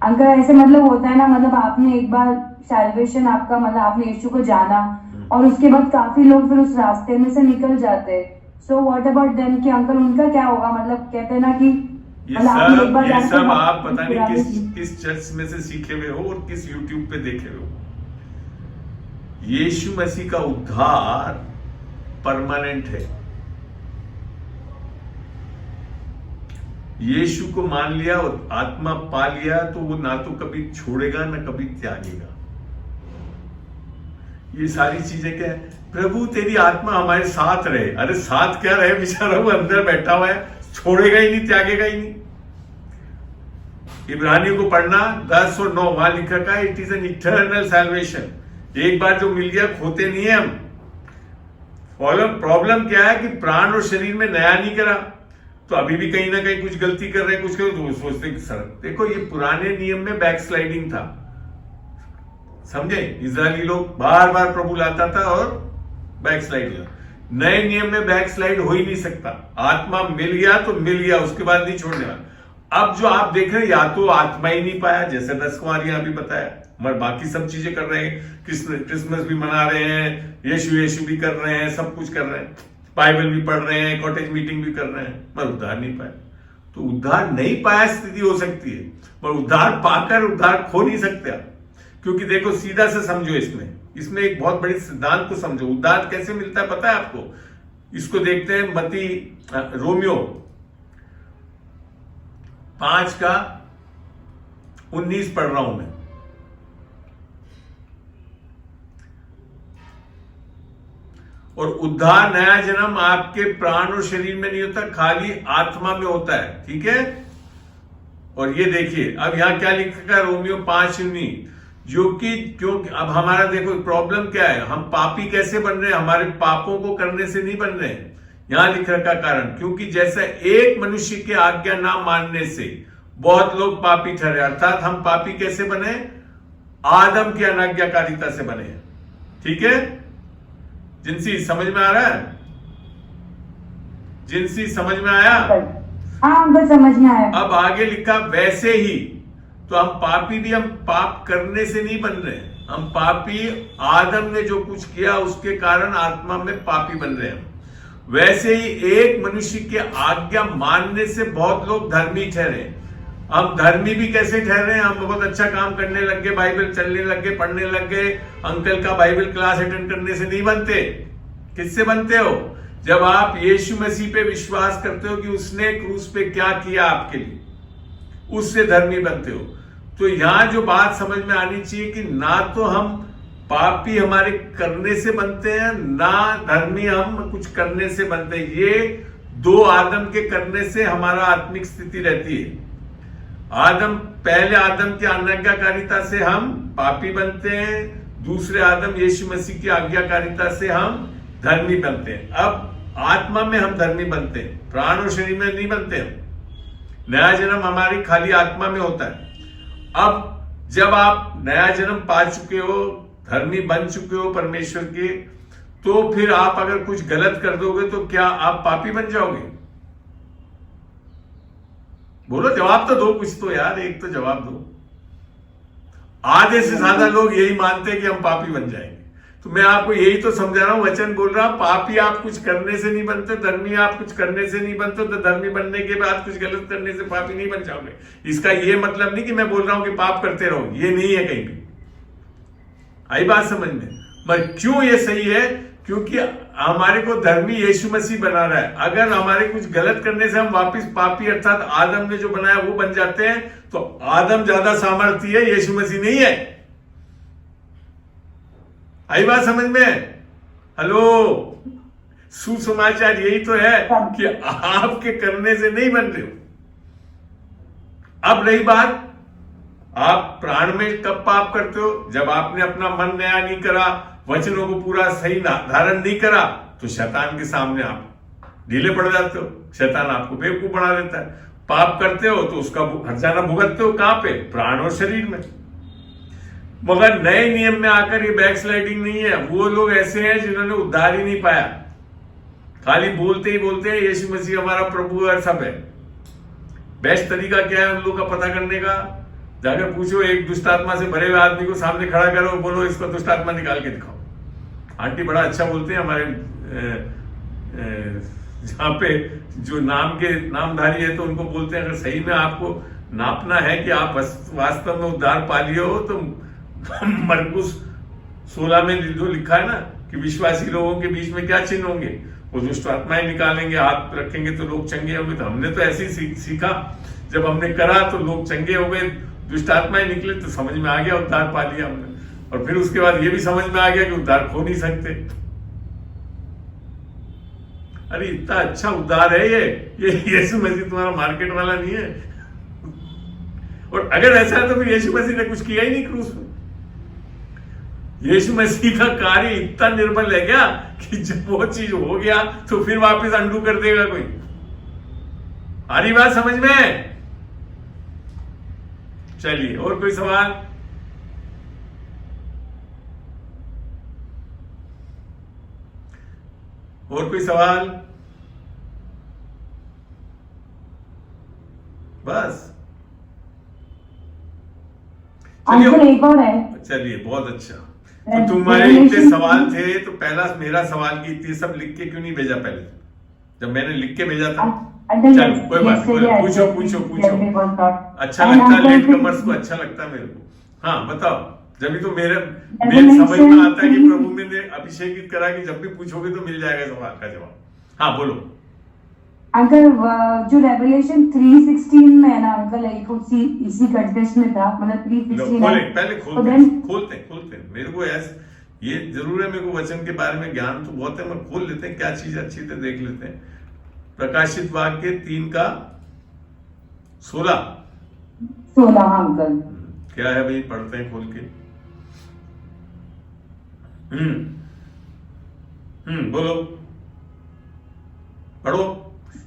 अंकल ऐसे मतलब होता है ना, मतलब आपने एक बार सैल्वेशन आपका, मतलब आपने यीशु को जाना और उसके बाद काफी लोग फिर उस रास्ते में से निकल जाते हैं। सो व्हाट अबाउट देम कि अंकल उनका क्या होगा? मतलब कहते हैं ना कि ये सब आप पता नहीं किस चर्च में से सीखे हुए हो और किस यूट्यूब पे देखे हुए हो। यीशु मसीह का उद्धार परमानेंट है। यीशु को मान लिया और आत्मा पा लिया तो वो ना तो कभी छोड़ेगा ना कभी त्यागेगा। ये सारी चीजें क्या है? प्रभु तेरी आत्मा हमारे साथ रहे। अरे साथ क्या रहे, बेचारा वो अंदर बैठा हुआ है, छोड़ेगा ही नहीं, त्यागेगा ही नहीं। इब्रानियों को पढ़ना 10 और 9 वहां लिखा का it is an eternal salvation. एक बार जो मिल गया खोते नहीं है हम। प्रॉब्लम क्या है कि प्राण और शरीर में नया नहीं करा, तो अभी भी कहीं ना कहीं कुछ गलती कर रहे हैं, कुछ तो सोचते कि सर देखो ये पुराने नियम में बैकस्लाइडिंग था, समझे? इजरायली लोग बार बार प्रभु लाता था और बैकस्लाइड हुआ। नए नियम में बैकस्लाइड हो ही नहीं सकता। आत्मा मिल गया तो मिल गया, उसके बाद नहीं छोड़ने वाला। अब जो आप देख रहे हैं, या तो आत्मा ही नहीं पाया, जैसे 10 कुंवारियां अभी बताया, मगर बाकी सब चीजें कर रहे हैं, क्रिसमस भी मना रहे हैं, यीशु भी कर रहे हैं, सब कुछ कर रहे हैं, बाइबल भी पढ़ रहे हैं, कॉटेज मीटिंग भी कर रहे हैं, पर उद्धार नहीं पाया। तो उद्धार नहीं पाया स्थिति हो सकती है, पर उद्धार पाकर उद्धार खो नहीं सकते आप। क्योंकि देखो सीधा से समझो, इसमें एक बहुत बड़ी सिद्धांत को समझो। उद्धार कैसे मिलता है पता है आपको? इसको देखते हैं मती रोमियो 5 का 19 पढ़ रहा हूं मैं। और उद्धार नया जन्म आपके प्राण और शरीर में नहीं होता, खाली आत्मा में होता है, ठीक है? और ये देखिए अब यहां क्या लिखा है, रोमियो 5:19, जो कि क्योंकि अब हमारा देखो प्रॉब्लम क्या है, हम पापी कैसे बन रहे हैं? हमारे पापों को करने से नहीं बन रहे हैं। यहां लिख रखा कारण, क्योंकि जैसा एक मनुष्य की आज्ञा ना मानने से बहुत लोग पापी ठहरे। अर्थात हम पापी कैसे बने? आदम की अनाज्ञाकारिता से बने, ठीक है? जिनसी समझ में आ रहा है? जिनसी समझ में आया? हाँ अंकल समझ में आया। अब आगे लिखा वैसे ही, तो हम पापी भी, हम पाप करने से नहीं बन रहे, हम पापी आदम ने जो कुछ किया उसके कारण आत्मा में पापी बन रहे हैं। वैसे ही एक मनुष्य की आज्ञा मानने से बहुत लोग धर्मी ठहरे। हम धर्मी भी कैसे ठहरे? हम बहुत अच्छा काम करने लग गए, बाइबल चलने लग गए, पढ़ने लग गए, अंकल का बाइबल क्लास अटेंड करने से नहीं बनते। किससे बनते हो? जब आप यीशु मसीह पे विश्वास करते हो कि उसने क्रूस पे क्या किया आपके लिए, उससे धर्मी बनते हो। तो यहां जो बात समझ में आनी चाहिए कि ना तो हम पापी हमारे करने से बनते हैं, ना धर्मी हम कुछ करने से बनते हैं। ये 2 आदम के करने से हमारा आत्मिक स्थिति रहती है। पहले आदम की आज्ञाकारिता से हम पापी बनते हैं, दूसरे आदम यीशु मसीह की आज्ञाकारिता से हम धर्मी बनते हैं। अब आत्मा में हम धर्मी बनते हैं, प्राण और शरीर में नहीं बनते हैं। नया जन्म हमारी खाली आत्मा में होता है। अब जब आप नया जन्म पा चुके हो, धर्मी बन चुके हो परमेश्वर के, तो फिर आप अगर कुछ गलत कर दोगे तो क्या आप पापी बन जाओगे? बोलो, जवाब तो दो, कुछ तो यार, एक तो जवाब दो। आधे से ज्यादा लोग यही मानते हैं कि हम पापी बन जाएंगे। तो मैं आपको यही तो समझा रहा हूं, वचन बोल रहा हूं, पापी आप कुछ करने से नहीं बनते, धर्मी आप कुछ करने से नहीं बनते, तो धर्मी बनने के बाद कुछ गलत करने से पापी नहीं बन जाओगे। इसका ये मतलब नहीं कि मैं बोल रहा हूं कि पाप करते रहो, ये नहीं है कहीं भी। आई बात समझ में? मगर क्यों ये सही है? क्योंकि हमारे को धर्मी यीशु मसीह बना रहा है। अगर हमारे कुछ गलत करने से हम वापिस पापी अर्थात आदम ने जो बनाया वो बन जाते हैं, तो आदम ज्यादा सामर्थ्य है, यीशु मसीह नहीं है। आई बात समझ में? हेलो, सुसमाचार यही तो है कि आपके करने से नहीं बन रहे हो। अब रही बात, आप प्राण में कब पाप करते हो? जब आपने अपना मन नया नहीं करा, वचनों को पूरा सही धारण नहीं करा, तो शैतान के सामने आप ढीले पड़ जाते हो। शैतान आपको बेवकूफ बना देता है। पाप करते हो तो उसका हर्जाना भुगतते हो। कहां पे? प्राण और शरीर में। मगर नए नियम में आकर ये बैक स्लाइडिंग नहीं है। वो लोग ऐसे हैं जिन्होंने उद्धार ही नहीं पाया, खाली बोलते ही बोलते हैं यीशु मसीह हमारा प्रभु और सब है। बेस्ट तरीका क्या है उन लोगों का पता करने का? जाकर पूछो, एक दुष्ट आत्मा से भरे हुए आदमी को सामने खड़ा करो, बोलो इसको दुष्ट आत्मा निकाल के दिखाओ। आंटी बड़ा अच्छा बोलते हैं हमारे जहाँ पे जो नामधारी है, तो उनको बोलते हैं अगर सही में आपको नापना है कि आप वास्तव में उद्धार पा लिए हो, तो मरकुस 16 में जो लिखा है ना कि विश्वासी लोगों के बीच में क्या चिन्ह होंगे? वो दुष्ट आत्माएं निकालेंगे, हाथ रखेंगे तो लोग चंगे होंगे। तो हमने तो ऐसे ही सीखा, जब हमने करा तो लोग चंगे हो गए, दुष्ट आत्माएं निकले तो समझ में आ गया, उद्धार पा लिया हमने। और फिर उसके बाद ये भी समझ में आ गया कि उद्धार खो नहीं सकते। अरे इतना अच्छा उद्धार है ये यीशु मसीह तुम्हारा मार्केट वाला नहीं है। और अगर ऐसा है तो फिर यीशु मसीह ने कुछ किया ही नहीं क्रूस में। यीशु मसीह का कार्य इतना निर्बल है क्या कि जब वो चीज हो गया तो फिर वापस अंडू कर देगा कोई? आ रही बात समझ में? चलिए, और कोई सवाल? और कोई सवाल? बस आंसर एक और है। चलिए, बहुत अच्छा। तो तुम्हारे इतने सवाल थे, तो पहला मेरा सवाल की इतनी सब लिख के क्यों नहीं भेजा पहले, जब मैंने लिख के भेजा था? चलो कोई बात नहीं, पूछो पूछो पूछो। अच्छा लगता है लेट कमर्स को, अच्छा लगता है मेरे को। हाँ बताओ। जब तो मेरे समझ में आता है कि प्रभु ने अभिषेकित करा कि जब भी पूछोगे तो मिल जाएगा सवाल का जवाब। हाँ बोलो अंकल। जो रेवलेशन 3:16 में है ना अंकल, एक इसी कंटेक्स्ट में था, मतलब 3:16 पहले खोलते मेरे को ऐसे ये जरूर है, मेरे को वचन के बारे में ज्ञान तो बहुत है, मैं खोल लेते हैं क्या चीज अच्छी से देख लेते हैं। प्रकाशित वाक्य 3:16 अंकल क्या है भाई? पढ़ते हैं खोल के। बोलो, पढ़ो।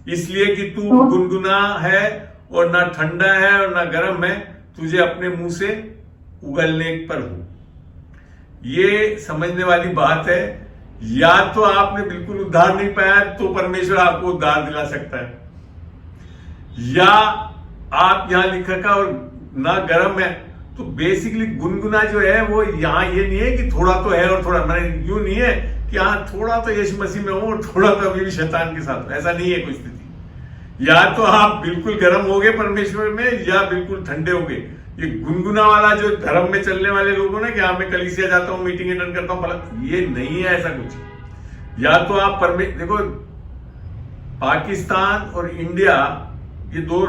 इसलिए कि तू गुनगुना है और ना ठंडा है और ना गर्म है, तुझे अपने मुंह से उगलने पर हूं। ये समझने वाली बात है। या तो आपने बिल्कुल उद्धार नहीं पाया तो परमेश्वर आपको उद्धार दिला सकता है, या आप यहां लिखा का और ना गर्म है। तो बेसिकली गुनगुना जो है वो यहां ये नहीं है कि थोड़ा तो है और थोड़ा, मैंने यूं नहीं है कि हाँ थोड़ा तो यीशु मसीह में हो और थोड़ा तो अभी भी शैतान के साथ, ऐसा नहीं है कोई स्थिति। या तो आप बिल्कुल गर्म हो गए परमेश्वर में या बिल्कुल ठंडे हो गए। ये गुनगुना वाला जो धर्म में चलने वाले लोग हो ना कि हाँ मैं कलीसिया जाता हूँ, मीटिंग अटेंड करता हूँ, भला ये नहीं है ऐसा कुछ। या तो आप देखो पाकिस्तान और इंडिया ये दो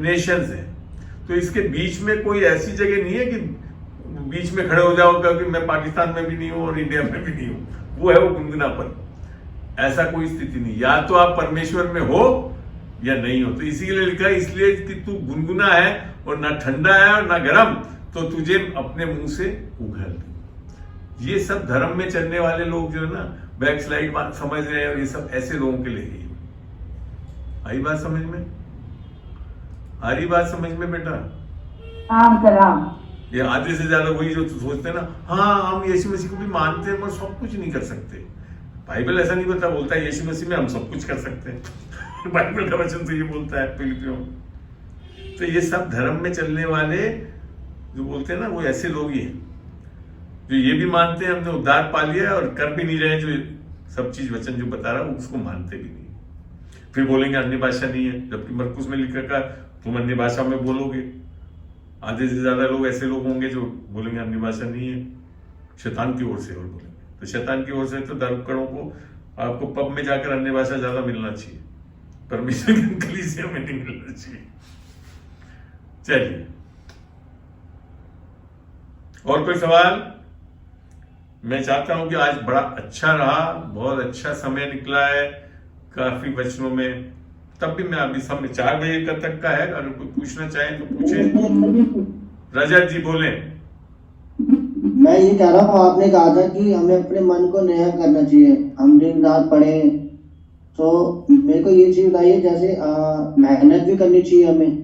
नेशंस हैं, तो इसके बीच में कोई ऐसी जगह नहीं है कि बीच में खड़े हो जाओ क्योंकि मैं पाकिस्तान में भी नहीं हूं और इंडिया में भी नहीं हूं। वो है वो गुनगुनापन, ऐसा कोई स्थिति नहीं। या तो आप परमेश्वर में हो या नहीं हो। तो इसीलिए लिखा है इसलिए कि तू गुनगुना है और ना ठंडा है और ना गर्म, तो तुझे अपने मुंह से उगल। ये सब धर्म में चलने वाले लोग जो है ना बैक स्लाइड समझ रहे हैं, और ये सब ऐसे लोगों के लिए ही। आई बात समझ में? आ रही बात समझ में बेटा? हाँ अंकल हाँ। ये आधे से ज्यादा वही जो सोचते हैं ना, हाँ हम यीशु मसीह को भी मानते हैं मगर सब कुछ नहीं कर सकते। बाइबल ऐसा नहीं बोलता है यीशु मसीह में हम सब कुछ कर सकते हैं। बाइबल का वचन तो ये बोलता है फिलिपियों में। तो ये सब धर्म में चलने वाले जो बोलते हैं ना, वो ऐसे लोग ही हैं जो ये भी मानते हैं हमने उद्धार पा लिया है और कर भी नहीं रहे, जो सब चीज वचन जो बता रहा है उसको मानते भी नहीं। फिर बोलेंगे अन्य भाषा नहीं है, जबकि मरकुस में लिख रखा तुम अन्य भाषा में बोलोगे। आधे से ज्यादा लोग ऐसे लोग होंगे जो बोलेंगे अन्य भाषा नहीं है, शैतान की ओर से और बोलेंगे। तो शैतान की ओर से तो धर्मकड़ों को आपको पब में जाकर अन्य भाषा ज्यादा मिलना चाहिए, परमेश्वर की कलीसिया में नहीं मिलना चाहिए। चलिए, और कोई सवाल? मैं चाहता हूं कि आज बड़ा अच्छा रहा, बहुत अच्छा समय निकला है काफी वचनों में। तब भी मैं अभी समय 4 बजे तक का है, अगर कोई पूछना चाहे तो पूछे। रजत जी बोले। मैं ये कह रहा हूँ, आपने कहा था कि हमें अपने मन को नया करना चाहिए, हम दिन रात पढ़े। तो मेरे को ये चीज बताइए, जैसे मेहनत भी करनी चाहिए हमें।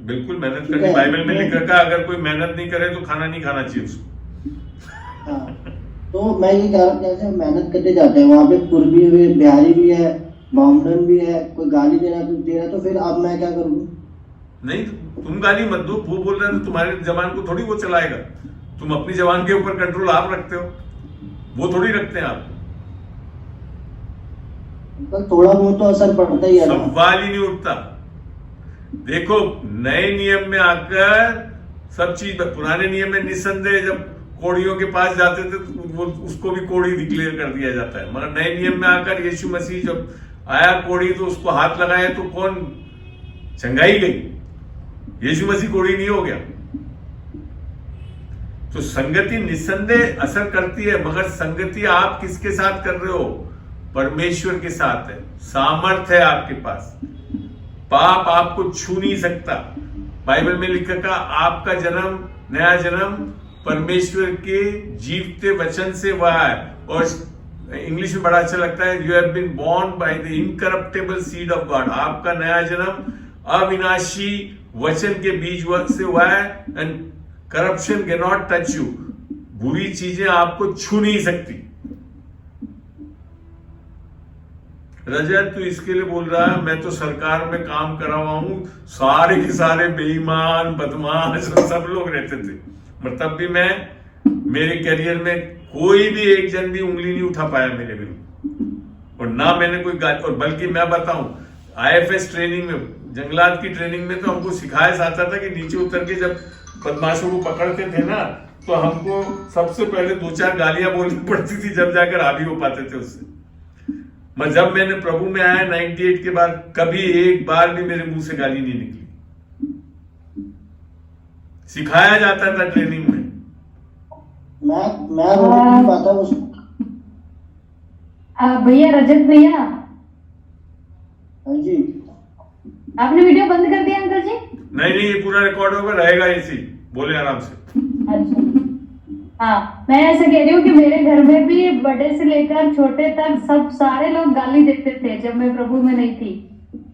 बिल्कुल मेहनत करनी, बाइबल में लिख रखा है अगर कोई मेहनत नहीं करे तो खाना नहीं खाना चाहिए उसको। हाँ, तो मैं ये कह रहा हूँ, जैसे मेहनत करते जाते हैं, वहाँ पे पूर्वी भी बिहारी भी है, मोहम्मदन भी है, कोई गाली दे रहा तो फिर अब मैं क्या करूँ? नहीं, तुम गाली मत दो, वो बोल रहे हैं तो तुम्हारे जबान को थोड़ी वो चलाएगा। तुम अपनी जबान के ऊपर कंट्रोल आप रखते हो, वो थोड़ी रखते हैं आप। तो थोड़ा बहुत तो असर पड़ता ही है। सवाल ही नहीं उठता। देखो, नए नियम में आकर सब चीज, पुराने नियम में निसंदेह जब कोड़ियों के पास जाते थे तो वो उसको भी कोड़ी डिक्लेयर कर दिया जाता है, मगर नए नियम में आकर यीशु मसीह जब आया कोड़ी तो उसको हाथ लगाया तो कौन चंगाई गई? यीशु मसीह कोड़ी नहीं हो गया। तो संगति निसंदेह असर करती है, मगर संगति आप किसके साथ कर रहे हो? परमेश्वर के साथ है। सामर्थ है आपके पास, पाप आपको छू नहीं सकता। बाइबल में लिखा था आपका जन्म, नया जन्म परमेश्वर के जीवते वचन से हुआ है। और इंग्लिश में बड़ा अच्छा लगता है, you have been born by the incorruptible seed of God. आपका नया जन्म अविनाशी वचन के बीज से हुआ है। And corruption can not touch you, बुरी चीजें आपको छू नहीं सकती। रजत तू इसके लिए बोल रहा है मैं तो सरकार में काम करा हुआ हूं, सारे के सारे बेईमान बदमाश सब लोग रहते थे, मगर तब भी मैं, मेरे करियर में कोई भी एक जन भी उंगली नहीं उठा पाया मेरे विरुद्ध, और ना मैंने कोई और बल्कि मैं बताऊं, IFS ट्रेनिंग में, जंगलात की ट्रेनिंग में तो हमको सिखाया जाता था कि नीचे उतर के जब बदमाशों को पकड़ते थे ना, तो हमको सबसे पहले 2-4 गालियां बोलनी पड़ती थी, जब जाकर हावी हो पाते थे उससे। मैं जब मैंने प्रभु में आया 98 के बाद, कभी एक बार भी मेरे मुंह से गाली नहीं निकली। सिखाया जाता था ट्रेनिंग में। मैं रोक नहीं पाता उसको। भैया, रजत भैया, हाँ जी, आपने वीडियो बंद कर दिया अंकल जी? नहीं, ये पूरा रिकॉर्ड होगा, रहेगा इसी, बोले आराम से। अच्छा, हाँ, मैं ऐसे कह रही हूँ कि मेरे घर में भी बड़े से लेकर छोटे तक सब सारे लोग गाली देते थे जब मैं प्रभु में नहीं थी,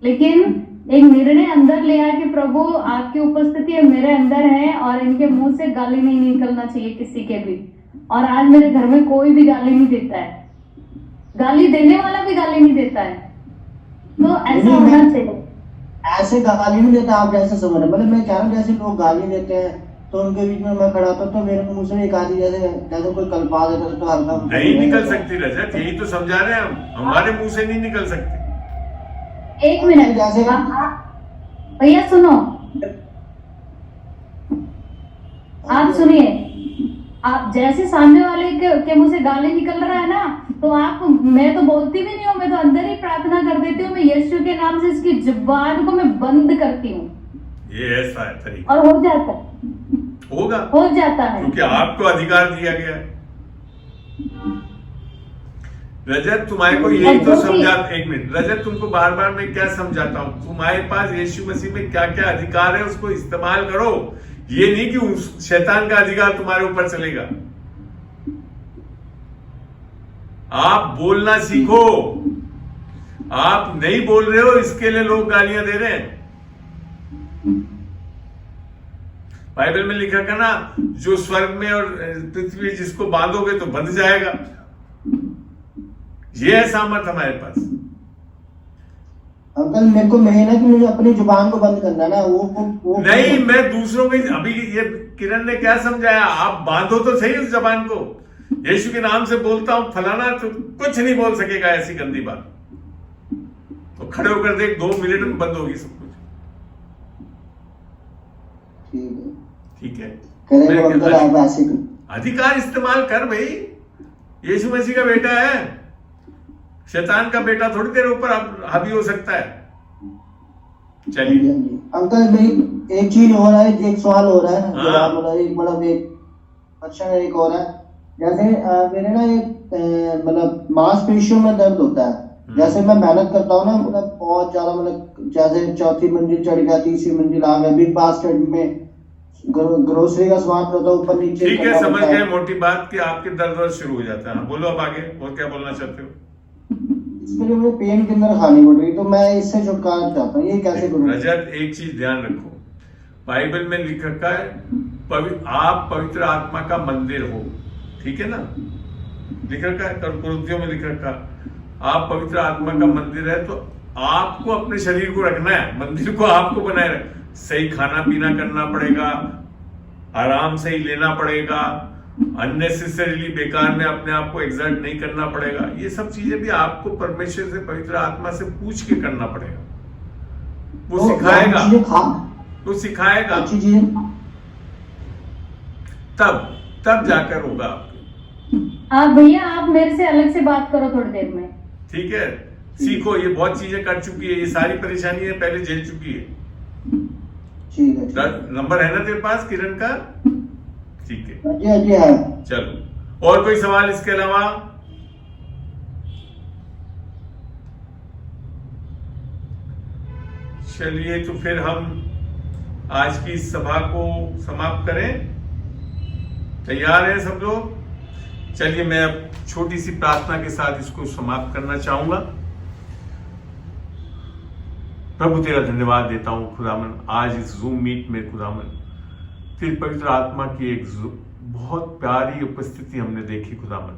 लेकिन एक निर्णय अंदर लिया कि प्रभु आपकी उपस्थिति मेरे अंदर है और इनके मुंह से गाली नहीं निकलना चाहिए किसी के भी। और आज मेरे घर में कोई भी गाली नहीं देता है, गाली देने वाला भी गाली नहीं देता है। तो ऐसा होना चाहिए। ऐसे गाली नहीं देता आप जैसे समझ रहे, मतलब मैं कह रहा हूँ जैसे लोग गाली देते हैं तो उनके बीच में मैं खड़ा था तो मेरे मुंह से एक आदि जैसे कोई कल्पा देता तो हल्का नहीं निकल सकती रजत, यही तो समझा रहे हैं हम, हमारे मुंह से नहीं निकल सकती। एक मिनट भैया सुनो, आप सुनिए, आप जैसे सामने वाले के मुंह से गाली निकल रहा है ना, तो आप, मैं तो बोलती भी नहीं हूँ, मैं तो अंदर ही प्रार्थना कर देती हूँ, मैं यीशु के नाम से इसकी जुबान को मैं बंद करती हूँ। ये ऐसा है तरीका, और हो जाता है, होगा, हो जाता है, क्योंकि आपको अधिकार दिया गया है। रजत तुम्हारे को यही तो समझा, एक मिनट रजत, तुमको बार बार मैं क्या समझाता हूं, तुम्हारे पास यीशु मसीह में क्या क्या अधिकार है उसको इस्तेमाल करो। ये नहीं कि उस शैतान का अधिकार तुम्हारे ऊपर चलेगा। आप बोलना सीखो, आप नहीं बोल रहे हो इसके लिए लोग गालियां दे रहे हैं। बाइबल में लिखा है ना, जो स्वर्ग में और पृथ्वी जिसको बांधोगे तो बंध जाएगा। ये है सामर्थ हमारे पास। अंकल मेरे को मेन है कि मुझे अपनी जुबान को बंद करना ना, वो नहीं, मैं दूसरों को अभी ये किरण ने क्या समझाया, आप बांधो तो सही उस जबान को। यीशु के नाम से बोलता हूं फलाना, तो कुछ नहीं बोल सकेगा ऐसी गंदी बात। तो खड़े होकर देख, 2 मिनट में बंद होगी सब कुछ। ठीक है, करेंगे अंकल, आप ऐसे अधिकार इस्तेमाल कर भाई। यीशु मसीह का बेटा है, शैतान का बेटा थोड़ी देर ऊपर हावी हो सकता है। चलिए अंकल, भाई एक चीज हो रहा है, एक सवाल हो रहा है, हाँ। एक मतलब एक क्वेश्चन एक हो रहा है। जैसे मेरे ना एक मतलब मांसपेशियों में दर्द होता है। जैसे मैं मेहनत करता हूँ ना, मतलब बहुत ज्यादा, मतलब जैसे 4थी मंजिल चढ़ गया, 3री मंजिल आ गया, बिग बास्केट में ग्रोसरी का सामान होता है, ऊपर नीचे। ठीक है, समझ गए मोटी बात कि आपके दर्द शुरू हो जाता है। बोलो अब आगे, और क्या बोलना चाहते हो? इसके लिए मुझे पेन किलर खानी पड़ रही, तो मैं इससे छुटकारा चाहता हूँ, ये कैसे करूँ? रजत, एक चीज ध्यान रखो, बाइबल में लिख रखा है आप पवित्र आत्मा का मंदिर हो। ठीक है ना, लिख रखा है, कुरिन्थियों में लिख रखा आप पवित्र आत्मा का मंदिर है। तो आपको अपने शरीर को रखना है, मंदिर को आपको बनाए रखना। सही खाना पीना करना पड़ेगा, आराम से ही लेना पड़ेगा, अननेसेसरीली बेकार में अपने आप को एग्जर्ट नहीं करना पड़ेगा। ये सब चीजें भी आपको परमेश्वर से, पवित्र आत्मा से पूछ के करना पड़ेगा। वो सिखाएगा, वो सिखाएगा, तब जाकर होगा आपके। आप भैया, आप मेरे से अलग से बात करो थोड़ी देर में। ठीक है, सीखो, ये बहुत चीजें कर चुकी है, ये सारी परेशानियां पहले झेल चुकी है। ठीक है, नंबर है ना तेरे पास किरण का? ठीक है, जी है। चलो, और कोई सवाल इसके अलावा? चलिए, तो फिर हम आज की सभा को समाप्त करें। तैयार हैं सब लोग? चलिए, मैं अब छोटी सी प्रार्थना के साथ इसको समाप्त करना चाहूंगा। प्रभु, तेरा धन्यवाद देता हूं खुदावन, आज इस जूम मीट में खुदावन तेरी पवित्र आत्मा की एक बहुत प्यारी उपस्थिति हमने देखी खुदावन,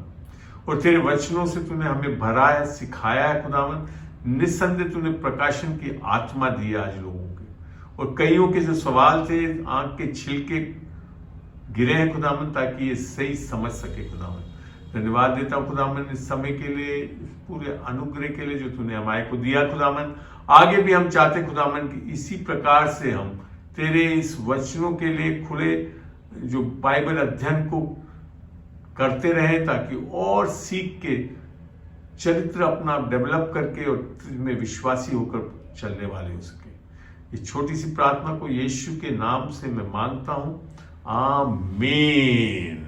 और तेरे वचनों से तूने हमें भरा है, सिखाया है खुदावन। निस्संदेह तूने प्रकाशन की आत्मा दी आज लोगों के, और कईयों के जो सवाल थे, आंख के छिलके गिरे हैं खुदावन, ताकि ये सही समझ सके खुदावन। धन्यवाद देता हूं खुदावन इस समय के लिए, पूरे अनुग्रह के लिए जो तूने हमारे को दिया खुदावन। आगे भी हम चाहते खुदावन कि इसी प्रकार से हम तेरे इस वचनों के लिए खुले जो बाइबल अध्ययन को करते रहें, ताकि और सीख के चरित्र अपना डेवलप करके और में विश्वासी होकर चलने वाले हो सके। इस छोटी सी प्रार्थना को यीशु के नाम से मैं मांगता हूं, आमीन।